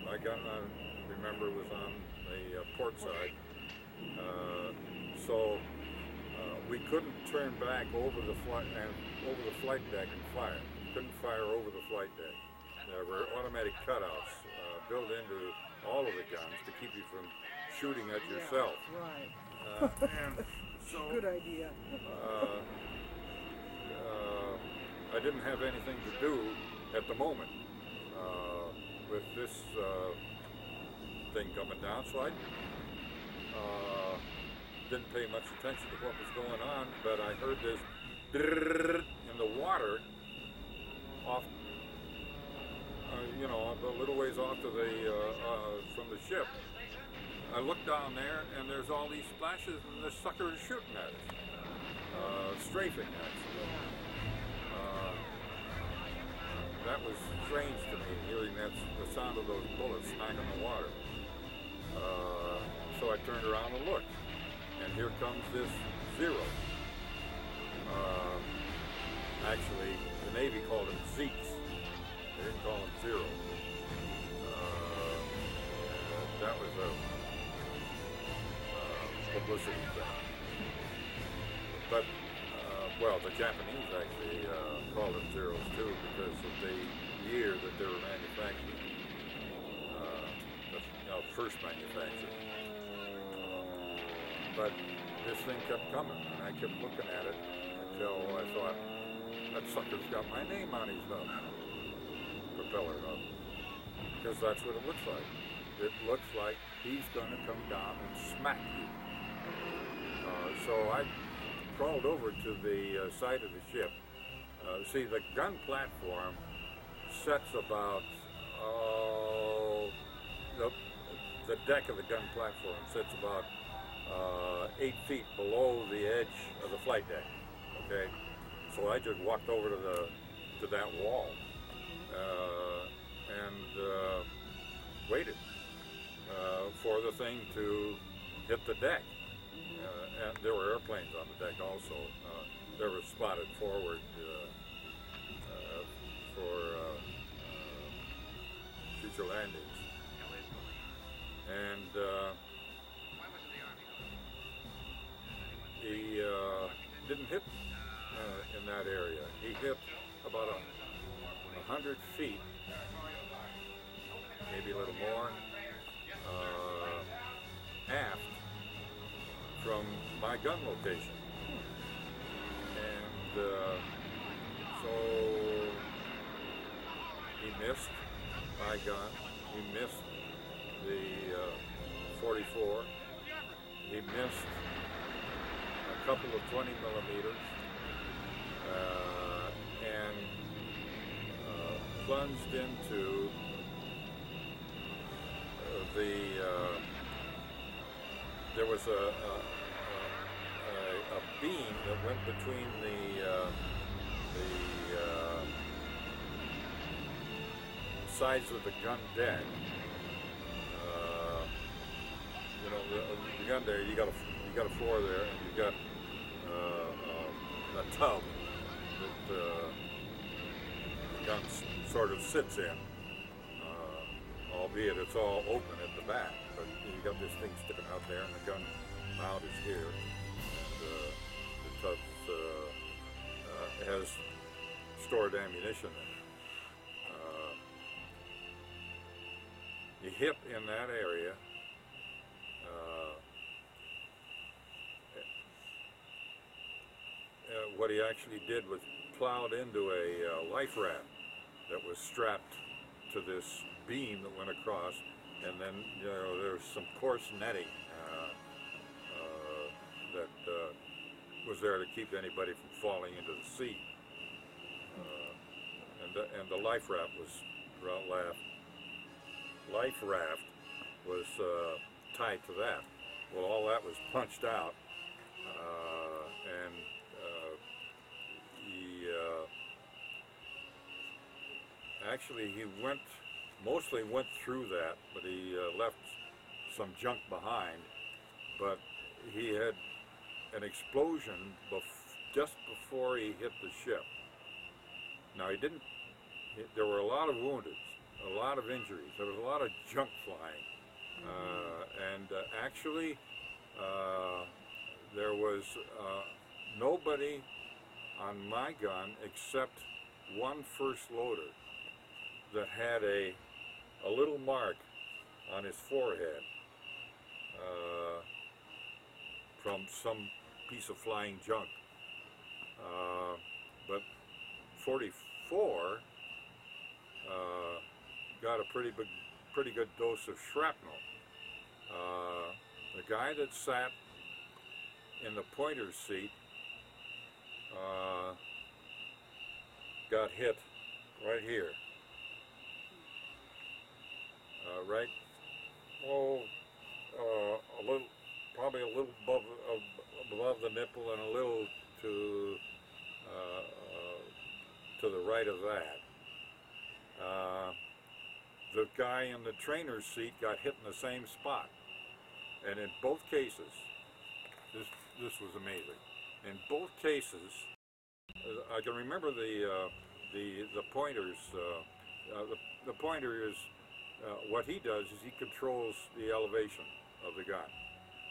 My gun, remember, was on the port side. So we couldn't turn back over the flight deck and fire. Couldn't fire over the flight deck. There were automatic cutouts built into all of the guns to keep you from shooting at yourself. Right. And so, Good idea. I didn't have anything to do at the moment with this thing coming down, so I didn't pay much attention to what was going on, but I heard this in the water off, a little ways off to from the ship. I looked down there, and there's all these splashes, and this sucker is shooting at us, strafing at us. That was strange to me, hearing the sound of those bullets smacking the water. So I turned around and looked, and here comes this Zero. Actually, the Navy called him Zeeks. They didn't call him Zero. That was a publicity thing. But, the Japanese actually called them Zeros too, because of the year that they were manufactured. First manufactured. But this thing kept coming, and I kept looking at it until I thought, that sucker's got my name on his hub, propeller hub, because that's what it looks like. It looks like he's going to come down and smack you. So I crawled over to the side of the ship. See, the gun platform sets about, the deck of the gun platform sits about 8 feet below the edge of the flight deck. Okay, so I just walked over to that wall and waited for the thing to hit the deck. And there were airplanes on the deck also. They were spotted forward for future landings. And he didn't hit in that area. He hit about 100 feet, maybe a little more, aft from my gun location. And so he missed my gun, he missed the 44, he missed a couple of 20 millimeters, and plunged into there was a beam that went between the sides of the gun deck. You know, the gun there, you got a floor there, and you got a tub that the gun sort of sits in. Albeit it's all open at the back, but you got this thing sticking out there, and the gun mount is here. And the tub has stored ammunition in it. He hit in that area. What he actually did was plowed into a life raft that was strapped to this beam that went across, and then there was some coarse netting that was there to keep anybody from falling into the sea. And the life raft was tied to that. Well, all that was punched out, and he mostly went through that, but he left some junk behind. But he had an explosion just before he hit the ship. Now there were a lot of wounded, a lot of injuries, there was a lot of junk flying. And actually there was nobody on my gun except one first loader that had a little mark on his forehead from some piece of flying junk. But 44 got a pretty good dose of shrapnel. The guy that sat in the pointer seat got hit right here. Probably a little above the nipple, and a little to the right of that. The guy in the trainer's seat got hit in the same spot, and in both cases, this was amazing. In both cases, I can remember the pointers. The pointer is. What he does is he controls the elevation of the gun.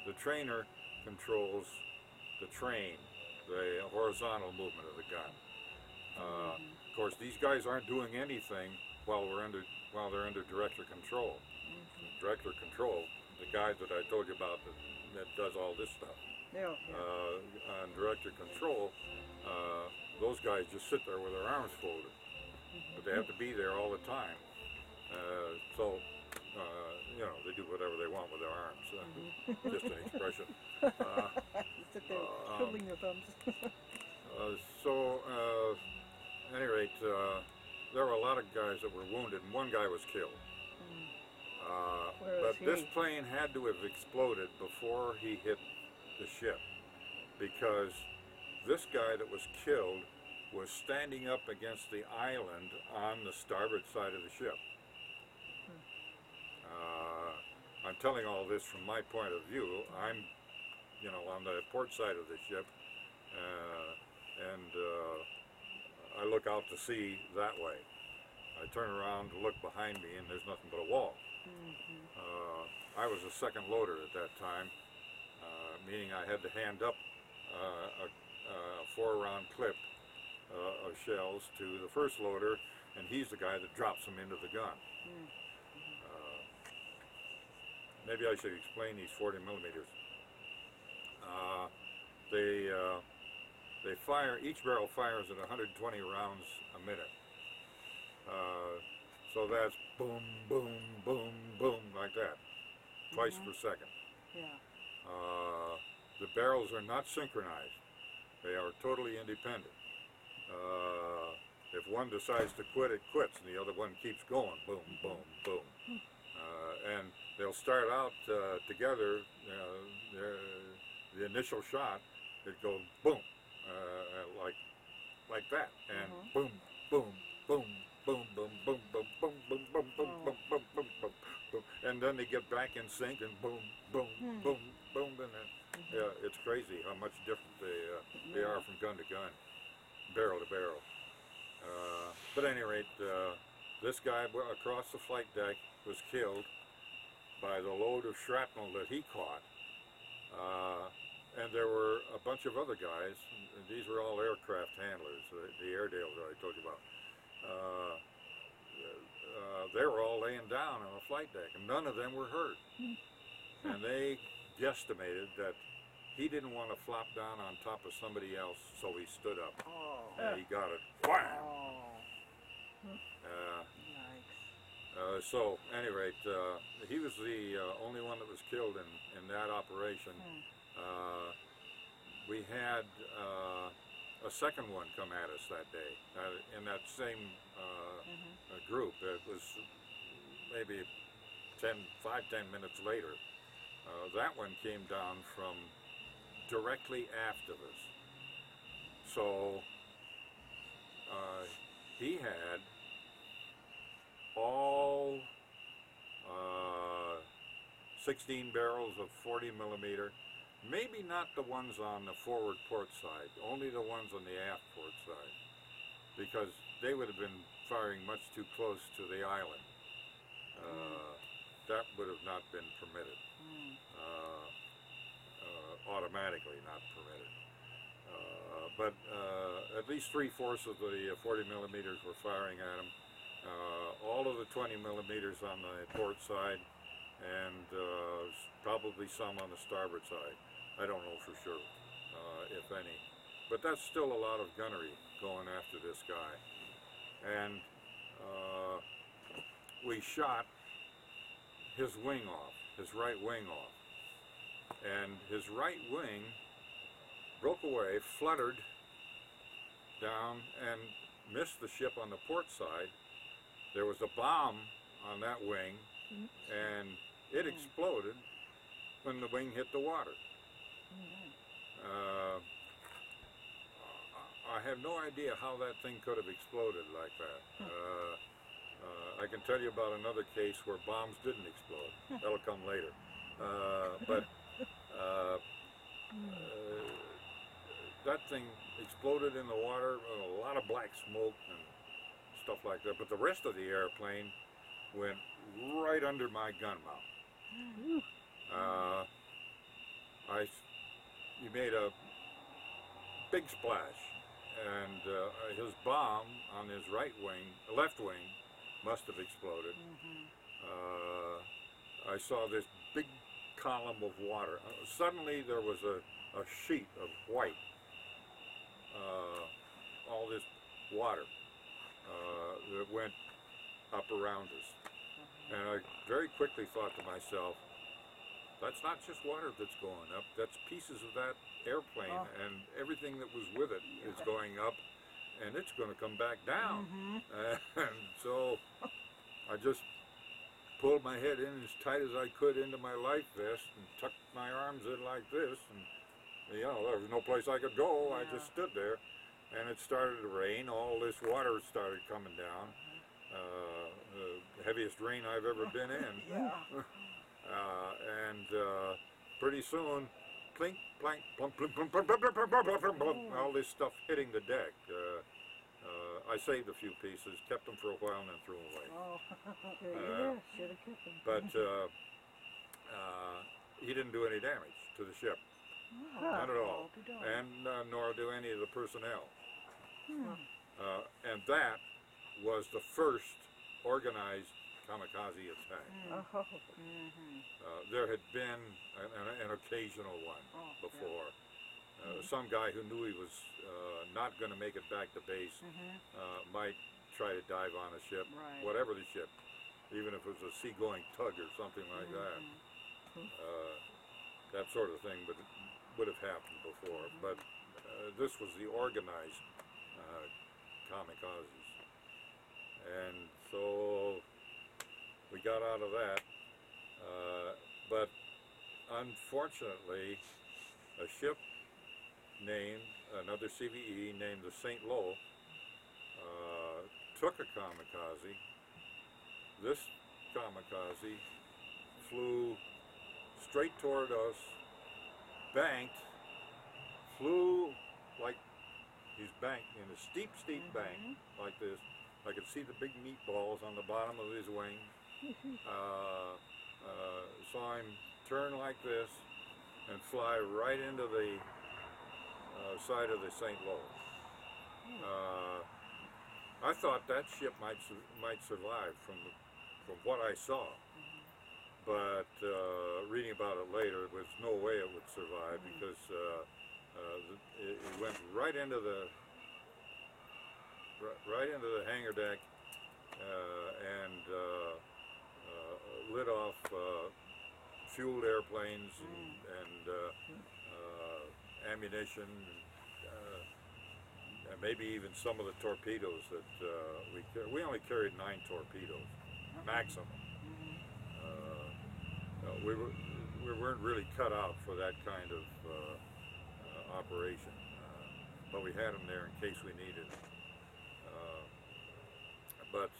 The trainer controls the train, the horizontal movement of the gun. Of course, these guys aren't doing anything while they're under director control. Director control, the guy that I told you about that does all this stuff. On director control, those guys just sit there with their arms folded, but they have to be there all the time. So, they do whatever they want with their arms. Just an expression. Sit there twiddling your thumbs. At any rate, there were a lot of guys that were wounded, and one guy was killed. Where But is this he? plane had to have exploded before he hit the ship, because this guy that was killed was standing up against the island on the starboard side of the ship. I'm telling all this from my point of view. I'm, on the port side of the ship, and I look out to sea that way. I turn around to look behind me, and there's nothing but a wall. I was a second loader at that time, meaning I had to hand up a 4-round clip of shells to the first loader, and he's the guy that drops them into the gun. Maybe I should explain these 40 millimeters. They fire, each barrel fires at 120 rounds a minute. So that's boom, boom, boom, boom, like that, twice per second. Yeah. The barrels are not synchronized. They are totally independent. If one decides to quit, it quits, and the other one keeps going, boom, boom, boom. And they'll start out together. The initial shot, it goes boom, like that, and boom, boom, boom, boom, boom, boom, boom, boom, boom, boom, boom, boom, boom, boom, boom, boom, and then they get back in sync, and boom, boom, boom, boom, and then it's crazy how much different they are from gun to gun, barrel to barrel. But at any rate, this guy across the flight deck was killed by the load of shrapnel that he caught. And there were a bunch of other guys. These were all aircraft handlers, the Airedales that I told you about. They were all laying down on the flight deck, and none of them were hurt. And they guesstimated that he didn't want to flop down on top of somebody else, so he stood up. And he got it. Wham! So, at any rate, he was the only one that was killed in that operation. We had a second one come at us that day in that same group. It was maybe 5-10 minutes later. That one came down from directly after us. So he had all 16 barrels of 40 millimeter. Maybe not the ones on the forward port side, only the ones on the aft port side, because they would have been firing much too close to the island. That would have not been permitted, automatically not permitted. But at least 3/4 of the 40 millimeters were firing at him. All of the 20 millimeters on the port side, and probably some on the starboard side. I don't know for sure, if any. But that's still a lot of gunnery going after this guy. And we shot his wing off, his right wing off. And his right wing broke away, fluttered down, and missed the ship on the port side. There was a bomb on that wing, and it exploded when the wing hit the water. I have no idea how that thing could have exploded like that. I can tell you about another case where bombs didn't explode. That'll come later. But that thing exploded in the water, a lot of black smoke and stuff like that. But the rest of the airplane went right under my gun mount. He made a big splash, and his bomb on his left wing must have exploded. I saw this big column of water. Suddenly there was a sheet of white, all this water that went up around us. And I very quickly thought to myself, that's not just water that's going up, that's pieces of that airplane, and everything that was with it is going up, and it's going to come back down. And so I just pulled my head in as tight as I could into my life vest and tucked my arms in like this, and you know, there was no place I could go. I just stood there, and it started to rain. All this water started coming down. The heaviest rain I've ever been in. And pretty soon, clink, plank, plump, plump, plump, plump, plump, plump, plump, plump, plump, plump, all this stuff hitting the deck. I saved a few pieces, kept them for a while, and then threw them away. Should have kept them. But he didn't do any damage to the ship, none at all, and nor do any of the personnel. And that was the first organized kamikaze attack. There had been an occasional one before. Some guy who knew he was not going to make it back to base might try to dive on a ship, whatever the ship, even if it was a seagoing tug or something like that. That sort of thing would have happened before, but this was the organized kamikazes. And so we got out of that, but unfortunately a ship named, another CVE named the St. Lo, took a kamikaze. This kamikaze flew straight toward us, banked, flew like he's banked in a steep bank like this. I could see the big meatballs on the bottom of his wing. Saw him turn like this and fly right into the side of the St. Lo. I thought that ship might survive from what I saw, but reading about it later, there was no way it would survive because it went right into the hangar deck and lit off fueled airplanes and ammunition, and maybe even some of the torpedoes that we only carried 9 torpedoes maximum. We weren't really cut out for that kind of operation, but we had them there in case we needed them. But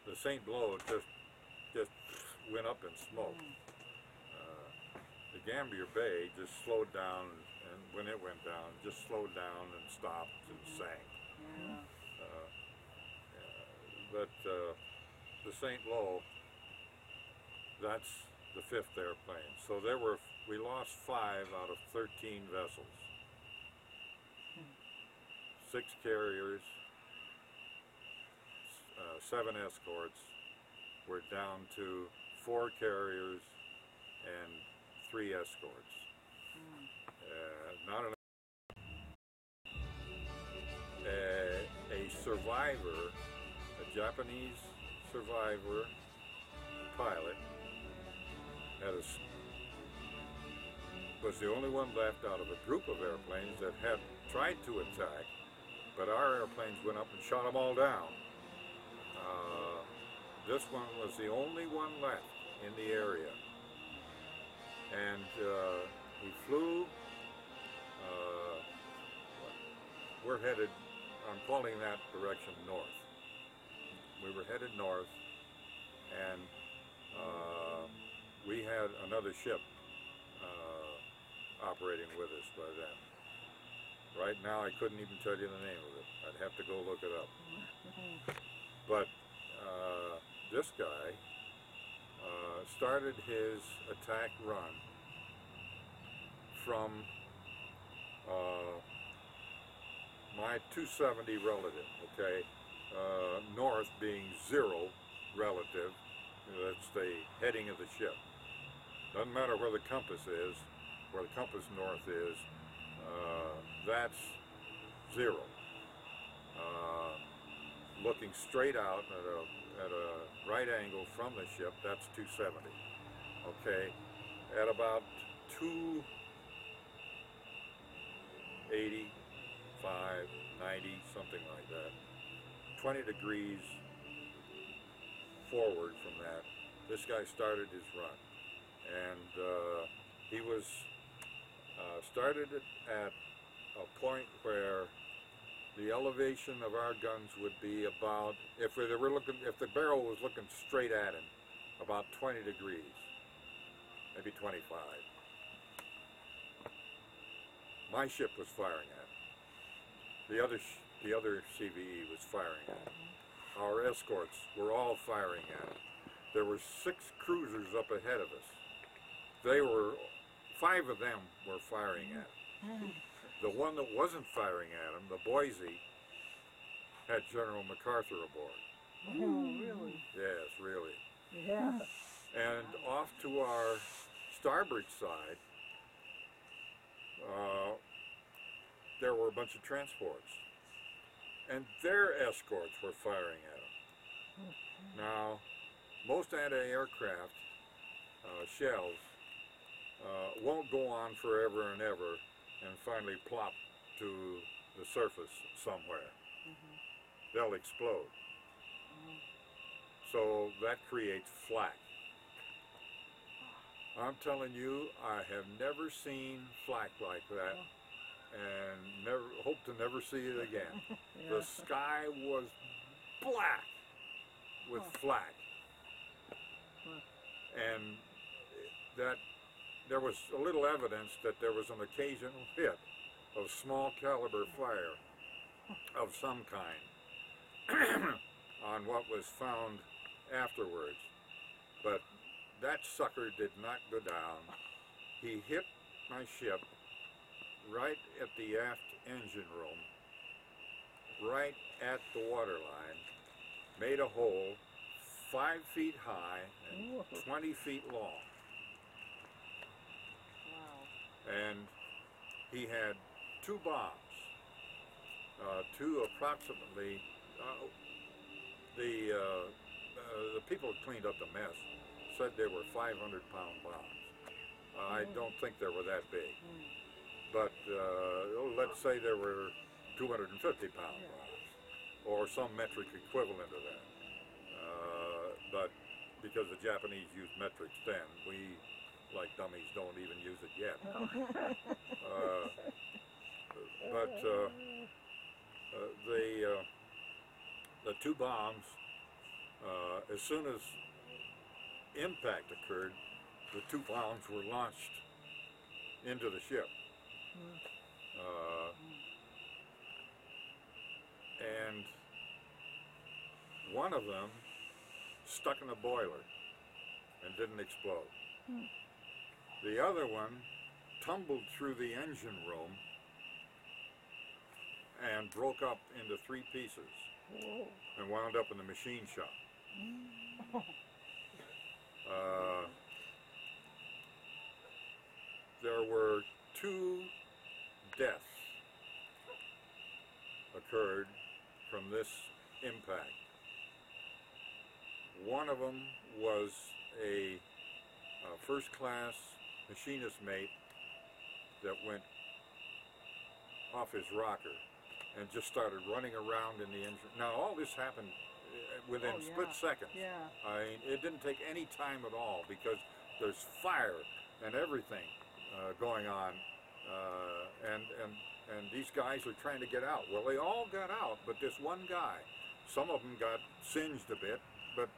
the St. Lo just went up in smoke. The Gambier Bay just slowed down, and when it went down, just slowed down and stopped and sank. But the St. Lo, that's the 5th airplane. So we lost 5 out of 13 vessels. 6 carriers, 7 escorts. We're down to 4 carriers and 3 escorts. Not enough. A survivor, a Japanese survivor pilot, was the only one left out of a group of airplanes that had tried to attack, but our airplanes went up and shot them all down. This one was the only one left in the area, and he flew. We're headed, I'm calling that direction north. We were headed north, and we had another ship operating with us by then. Right now I couldn't even tell you the name of it. I'd have to go look it up. But this guy started his attack run from my 270 relative, okay? North being 0 relative, that's the heading of the ship. Doesn't matter where the compass is, where the compass north is, that's 0. Looking straight out at a right angle from the ship, that's 270. Okay, at about 280, 90, something like that, 20 degrees forward from that, this guy started his run. And he was started it at a point where the elevation of our guns would be about, if the barrel was looking straight at him, about 20 degrees, maybe 25. My ship was firing at him. The other CVE was firing at him. Our escorts were all firing at him. There were 6 cruisers up ahead of us. 5 of them were firing at him. The one that wasn't firing at him, the Boise, had General MacArthur aboard. Oh, really? Yes, really. Yeah. And off to our starboard side, there were a bunch of transports, and their escorts were firing at them. Now, most anti-aircraft shells won't go on forever and ever and finally plop to the surface somewhere. They'll explode. So that creates flak. I'm telling you, I have never seen flak like that, and hope to never see it again. The sky was black with flak, and that there was a little evidence that there was an occasional hit of small caliber fire of some kind on what was found afterwards. But that sucker did not go down. He hit my ship right at the aft engine room, right at the waterline, made a hole 5 feet high and 20 feet long. And he had 2 bombs, two approximately, the people who cleaned up the mess said they were 500-pound bombs. I don't think they were that big, but let's say there were 250-pound bombs, or some metric equivalent of that. But because the Japanese used metrics then, we, like dummies, don't even use it yet. The 2 bombs, as soon as impact occurred, the 2 bombs were launched into the ship. And one of them stuck in a boiler and didn't explode. The other one tumbled through the engine room and broke up into 3 pieces and wound up in the machine shop. There were 2 deaths occurred from this impact. One of them was a first-class machinist mate that went off his rocker and just started running around in the engine. Now, all this happened within split seconds. I mean, it didn't take any time at all because there's fire and everything going on, and these guys are trying to get out. Well, they all got out, but this one guy, some of them got singed a bit, but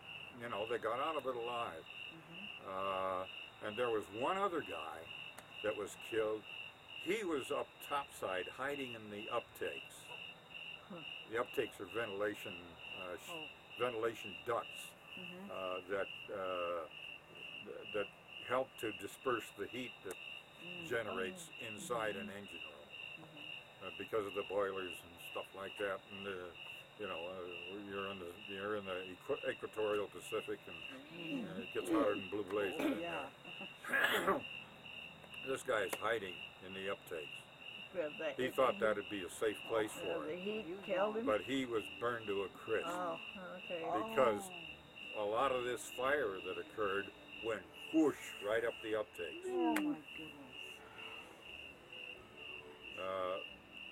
you know, they got out of it alive. And there was one other guy that was killed. He was up topside, hiding in the uptakes. The uptakes are ventilation ducts that help to disperse the heat that generates inside an engine room because of the boilers and stuff like that. And you know, you're in the equatorial Pacific, and it gets hotter than blue blazes in there. This guy's hiding in the uptakes. He thought that'd be a safe place for The him, heat killed him? but he was burned to a crisp Oh, okay. because a lot of this fire that occurred went whoosh right up the uptakes. Oh, my goodness.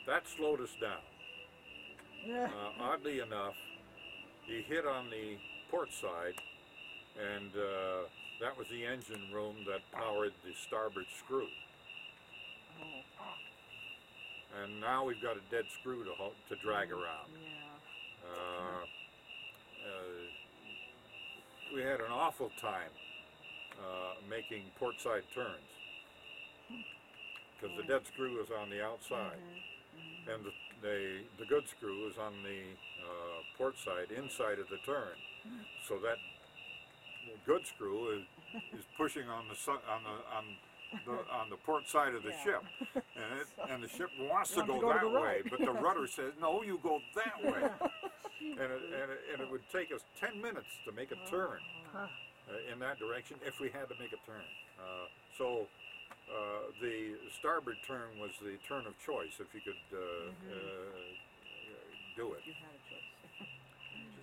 That slowed us down. Oddly enough, he hit on the port side and that was the engine room that powered the starboard screw. Oh, And now we've got a dead screw to drag around. yeah. We had an awful time making portside turns because the dead screw is on the outside, and the good screw is on the port side inside of the turn. So that good screw is pushing on the port side of the Yeah. ship, and the ship wants to Wants go to go to that the way, right. but the rudder says no, you go that way, and it would take us 10 minutes to make a turn in that direction if we had to make a turn. So the starboard turn was the turn of choice if you could do it. You had a choice.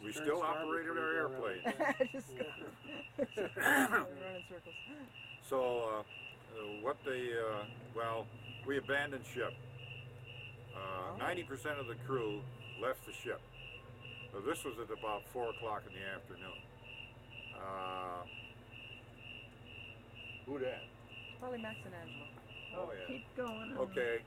We turn still starboard operated before our you go around. airplanes. Just run in circles. So we abandoned ship. 90% of the crew left the ship. So this was at about 4 o'clock in the afternoon. Who that? Probably Max and Angela. Oh yeah. Keep going. Okay.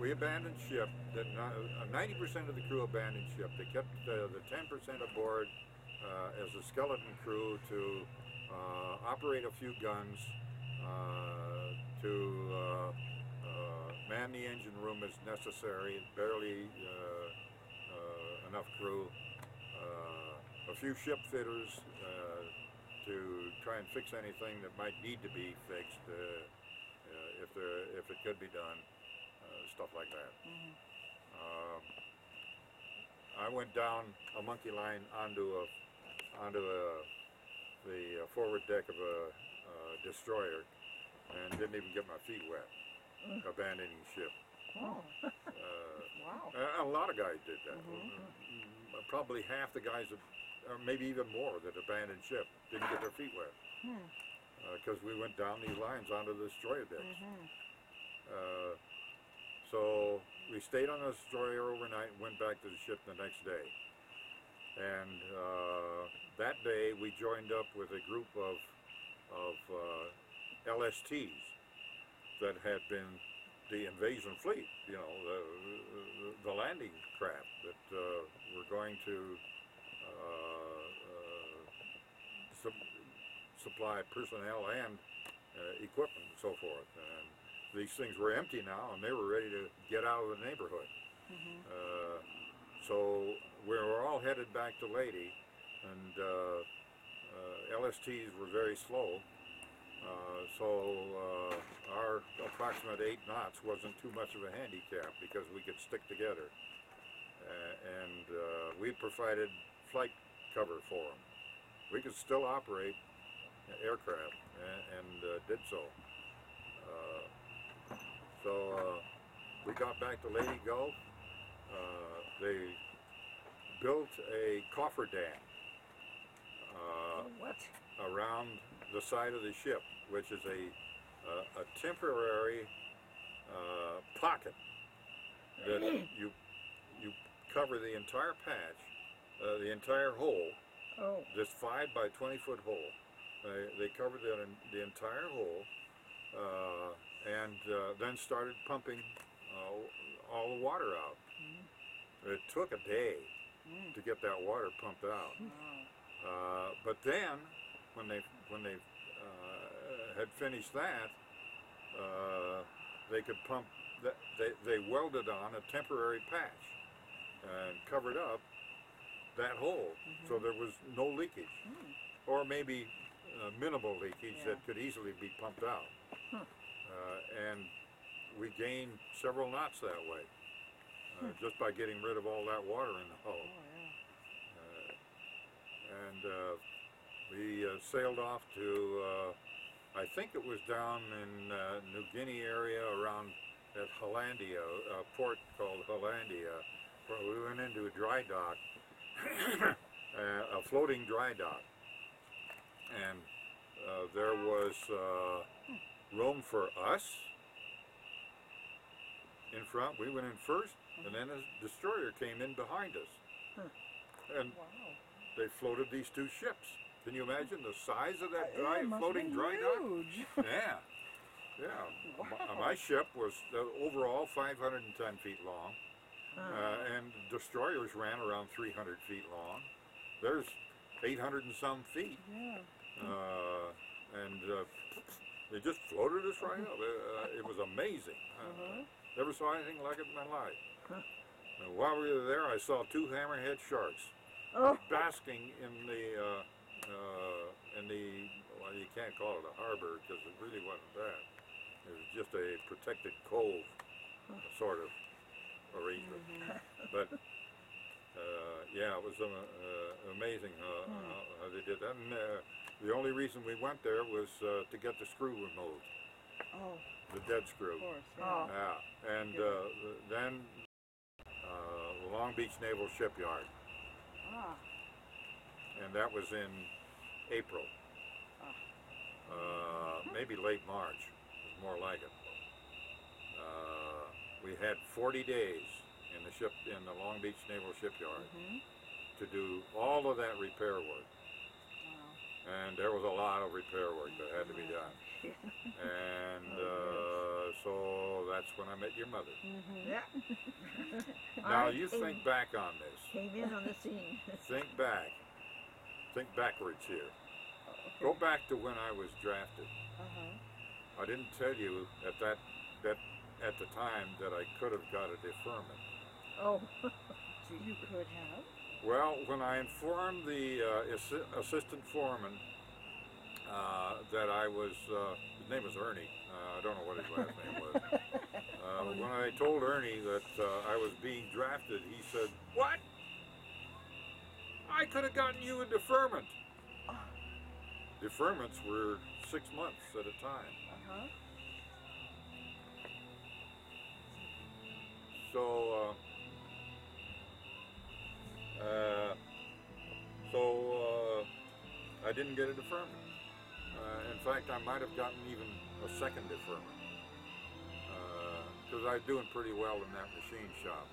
We abandoned ship. 90% of the crew abandoned ship. They kept the 10% aboard as a skeleton crew to operate a few guns, to man the engine room as necessary. Barely enough crew. A few ship fitters to try and fix anything that might need to be fixed if it could be done. Stuff like that. I went down a monkey line onto the forward deck of a destroyer and didn't even get my feet wet, abandoning ship. Oh. Wow. A lot of guys did that. Probably half the guys, or maybe even more, that abandoned ship didn't get their feet wet because we went down these lines onto the destroyer decks. So we stayed on the destroyer overnight and went back to the ship the next day. And that day we joined up with a group of LSTs that had been the invasion fleet, you know, the landing craft that were going to supply personnel and equipment and so forth. And these things were empty now, and they were ready to get out of the neighborhood. So we were all headed back to Lady, and LSTs were very slow. So our approximate 8 knots wasn't too much of a handicap because we could stick together. And we provided flight cover for them. We could still operate aircraft and did so. So we got back to Lady Gulf. They built a coffer dam around the side of the ship, which is a temporary pocket that you cover the entire patch, the entire hole, this 5 by 20 foot hole. They covered the entire hole and then started pumping all the water out. It took a day to get that water pumped out. But then, when they had finished that, they could pump. They welded on a temporary patch and covered up that hole, so there was no leakage, or maybe minimal leakage that could easily be pumped out. And we gained several knots that way, just by getting rid of all that water in the hull. And we sailed off to, I think it was down in New Guinea area around at Hollandia, a port called Hollandia, where we went into a dry dock, a floating dry dock. And there was room for us in front. We went in first, and then a destroyer came in behind us. And Wow. they floated these two ships. Can you imagine the size of that It must floating have been dry dock? huge. Yeah, yeah. Wow. My ship was overall 510 feet long, and destroyers ran around 300 feet long. There's 800 and some feet, Yeah. and they just floated us right up. It was amazing. Never saw anything like it in my life. And while we were there, I saw two hammerhead sharks Oh. basking in the well, you can't call it a harbor because it really wasn't that. It was just a protected cove sort of arrangement. But yeah, it was amazing how they did that. And the only reason we went there was to get the screw removed, Oh, the dead screw. of course. Oh. Yeah, and then the Long Beach Naval Shipyard, Ah. and that was in April. Maybe late March, was more like it. We had 40 days in the Long Beach Naval Shipyard to do all of that repair work. Wow. And there was a lot of repair work that had to be done. And so that's when I met your mother. Yeah. Now I you came- think back on this. Came in on the scene. Think back. Think backwards here. Go back to when I was drafted. I didn't tell you at at the time that I could have got a deferment. Oh. You could have. Well, when I informed the assistant foreman that I was, his name was Ernie, I don't know what his last name was. When I told Ernie that I was being drafted, he said, "What? I could have gotten you a deferment." Deferments were 6 months at a time. So, I didn't get a deferment. In fact, I might have gotten even a second deferment because I was doing pretty well in that machine shop.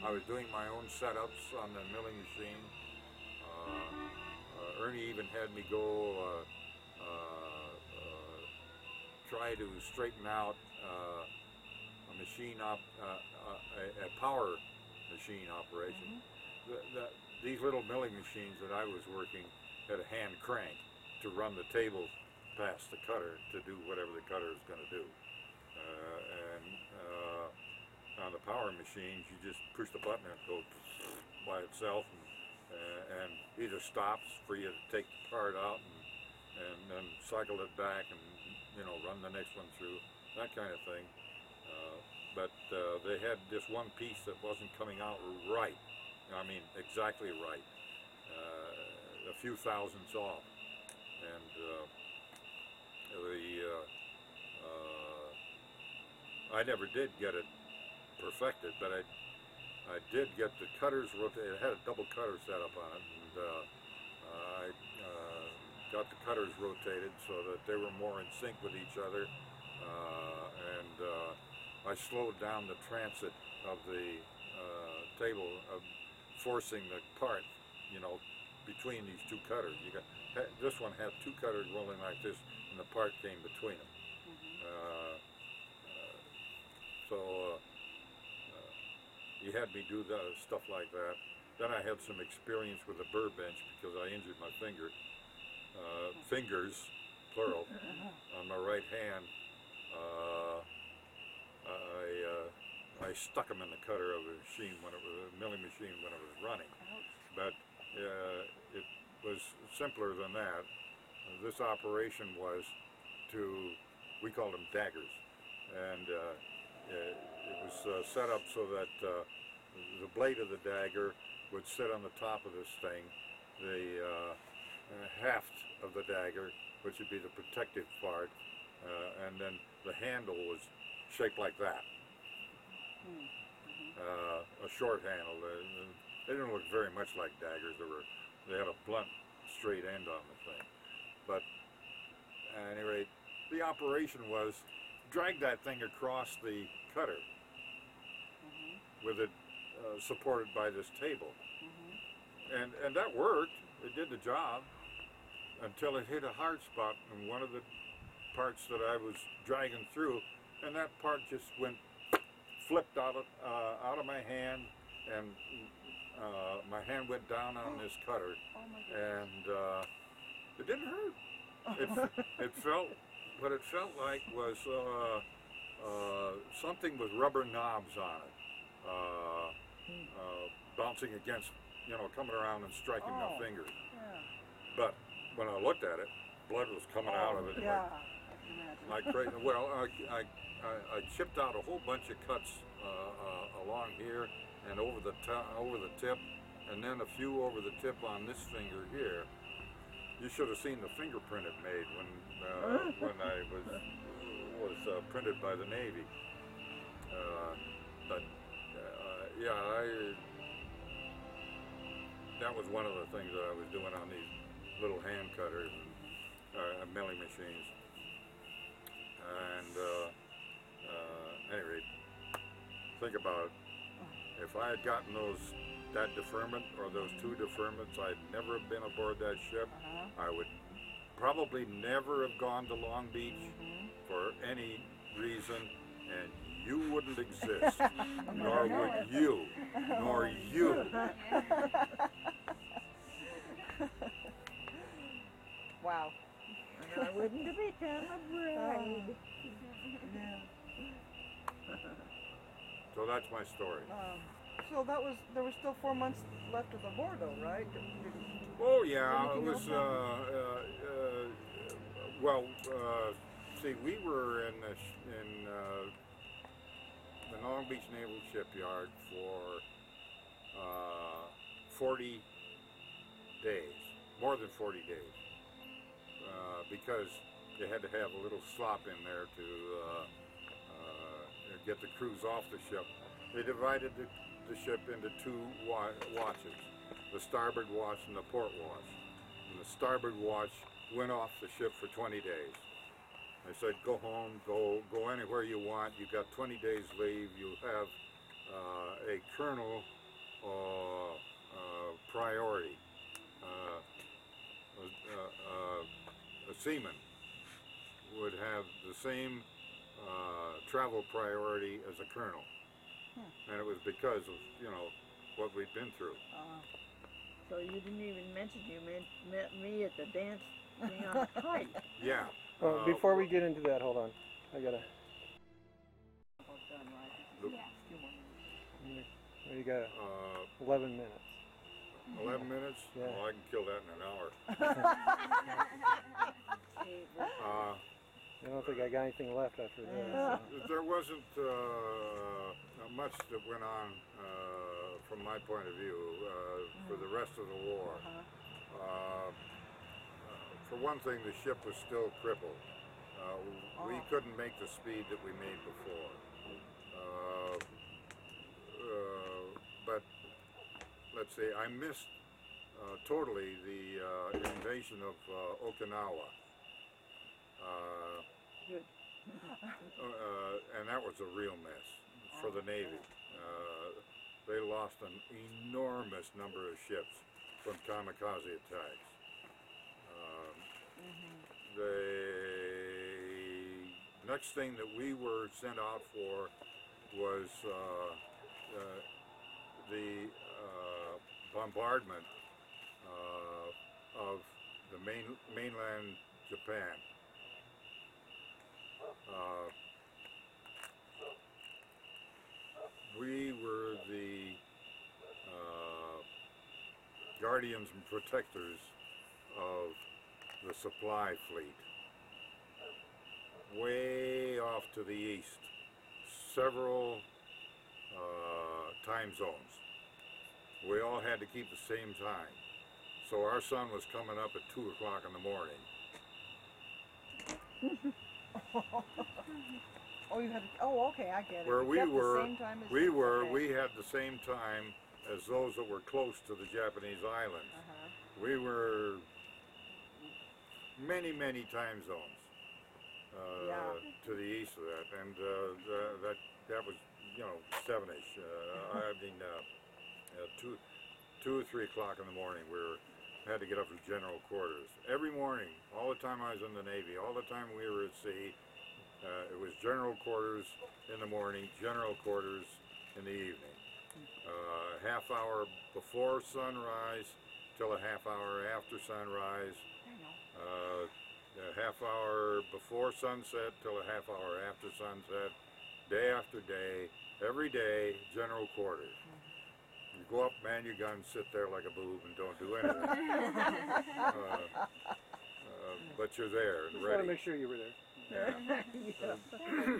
I was doing my own setups on the milling machine. Ernie even had me go try to straighten out a machine a power machine operation. These little milling machines that I was working had a hand crank to run the table past the cutter to do whatever the cutter is going to do. And on the power machines, you just push the button and it goes by itself, and either stops for you to take the part out and then cycle it back and run the next one through, that kind of thing. But they had this one piece that wasn't coming out right. I mean, exactly right. A few thousandths off. And I never did get it perfected, but I did get the cutters rotated. It had a double cutter set up on it, and I got the cutters rotated so that they were more in sync with each other, and I slowed down the transit of the table, of forcing the part, between these two cutters. This one had two cutters rolling like this, and the part came between them. So he had me do stuff like that. Then I had some experience with a burr bench because I injured my fingers, plural, on my right hand. I stuck them in the cutter of a machine a milling machine when it was running. But it was simpler than that. This operation was we called them daggers, and it was set up so that the blade of the dagger would sit on the top of this thing. The haft of the dagger, which would be the protective part, and then the handle was shaped like that. A short handle. They didn't look very much like daggers. They had a blunt, straight end on the thing. But at any rate, the operation was drag that thing across the cutter with it supported by this table. and that worked. It did the job until it hit a hard spot in one of the parts that I was dragging through, and that part just went flipped out of my hand, and my hand went down on this cutter, and it didn't hurt. It felt, what it felt like was something with rubber knobs on it, bouncing against, coming around and striking my fingers. Yeah. But when I looked at it, blood was coming out of it Yeah. like crazy. Well, I chipped out a whole bunch of cuts along here and over the tip, and then a few over the tip on this finger here. You should have seen the fingerprint it made when I was printed by the Navy. That was one of the things that I was doing on these little hand cutters and milling machines. And anyway, think about it. If I had gotten that deferment or those two deferments, I'd never have been aboard that ship. I would probably never have gone to Long Beach for any reason, and you wouldn't exist, nor would you, nor you. Wow. And I wouldn't have become a bride. So that's my story. So there was still 4 months left of the war, though, right? Oh yeah, it was. See, we were in the Long Beach Naval Shipyard for 40 days, more than 40 days, because you had to have a little slop in there to get the crews off the ship. They divided the ship into two watches, the starboard watch and the port watch. And the starboard watch went off the ship for 20 days. They said, go home, go anywhere you want. You got 20 days leave. You have a colonel priority. A seaman would have the same travel priority as a colonel. And it was because of, what we'd been through. So you didn't even mention you met me at the dance thing on the kite. Yeah. Oh, before we get into that, hold on. I gotta. You got 11 minutes. 11 minutes? Yeah. Oh, I can kill that in an hour. I don't think I got anything left after that. There wasn't much that went on from my point of view for the rest of the war. For one thing, the ship was still crippled. We couldn't make the speed that we made before. But let's see, I missed totally the invasion of Okinawa. Good. And that was a real mess for the Navy. They lost an enormous number of ships from kamikaze attacks. The next thing that we were sent out for was the bombardment of the mainland Japan. We were the guardians and protectors of the supply fleet. Way off to the east, several time zones. We all had to keep the same time. So our sun was coming up at 2 o'clock in the morning. Okay, I get it. Where You we kept the were, same time as we had the same time as those that were close to the Japanese islands. We were many, many time zones to the east of that, and that was 7-ish. I mean, 2 or 3 o'clock in the morning. Had to get up to general quarters every morning. All the time I was in the Navy, all the time we were at sea, it was general quarters in the morning, general quarters in the evening. Half hour before sunrise till a half hour after sunrise. A half hour before sunset till a half hour after sunset. Day after day, every day, general quarters. You go up, man your gun, sit there like a boob and don't do anything. But you're there and Just want to ready. make sure you were there. Yeah. We've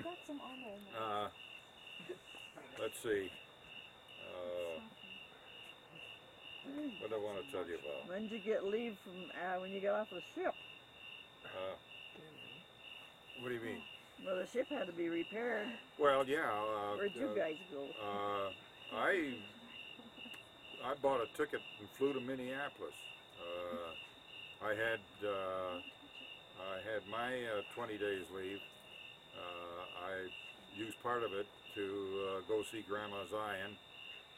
got some armor in there. Let's see. What do I want to tell you about? When did you get leave from when you got off the ship? What do you mean? Well, the ship had to be repaired. Well, yeah. Where'd you guys go? I bought a ticket and flew to Minneapolis. I had my 20 days leave. I used part of it to go see Grandma Zion,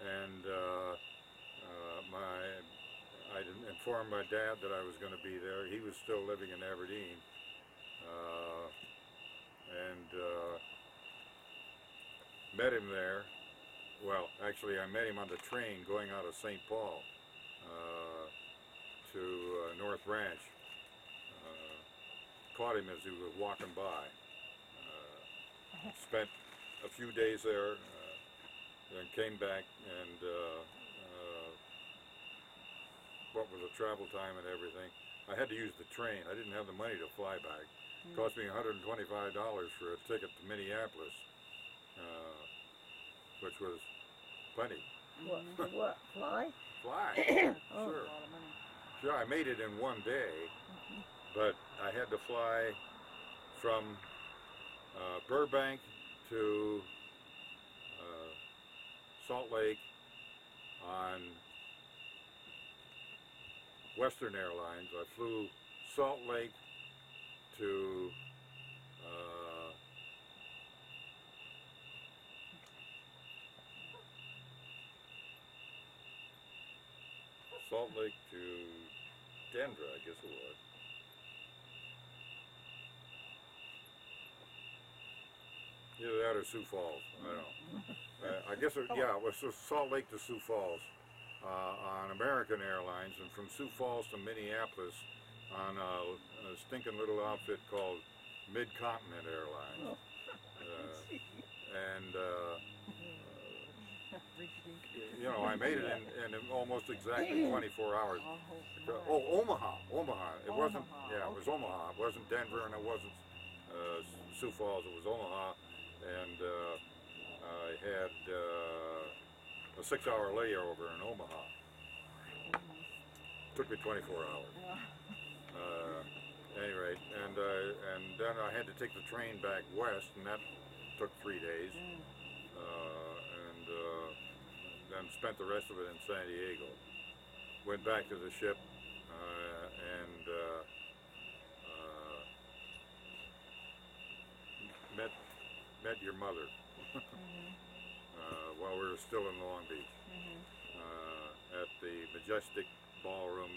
and I informed my dad that I was going to be there. He was still living in Aberdeen, and met him there. Well, actually, I met him on the train going out of St. Paul to North Ranch. Caught him as he was walking by. Spent a few days there, then came back, and what with the travel time and everything, I had to use the train. I didn't have the money to fly back. It cost me $125 for a ticket to Minneapolis, which was plenty. What? Fly? Fly, Oh. sure. Sure, I made it in one day, but I had to fly from Burbank to Salt Lake on Western Airlines. I flew Salt Lake to Denver, I guess it was. Either that or Sioux Falls. I don't know. I guess it was Salt Lake to Sioux Falls on American Airlines, and from Sioux Falls to Minneapolis on a stinking little outfit called Mid-Continent Airlines. And you know, I made it in almost exactly 24 hours. Oh, Omaha. It wasn't. Yeah, it was Omaha. It wasn't Denver, and it wasn't Sioux Falls. It was Omaha, and I had a 6-hour layover in Omaha. Took me 24 hours. Anyway, and then I had to take the train back west, and that took 3 days. Then spent the rest of it in San Diego. Went back to the ship and met your mother while we were still in Long Beach at the Majestic Ballroom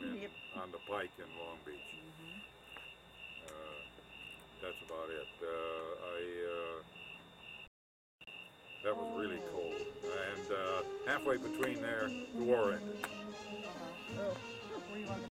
on the Pike in Long Beach. That's about it. That was really cold. And halfway between there, the war ended. Were you on the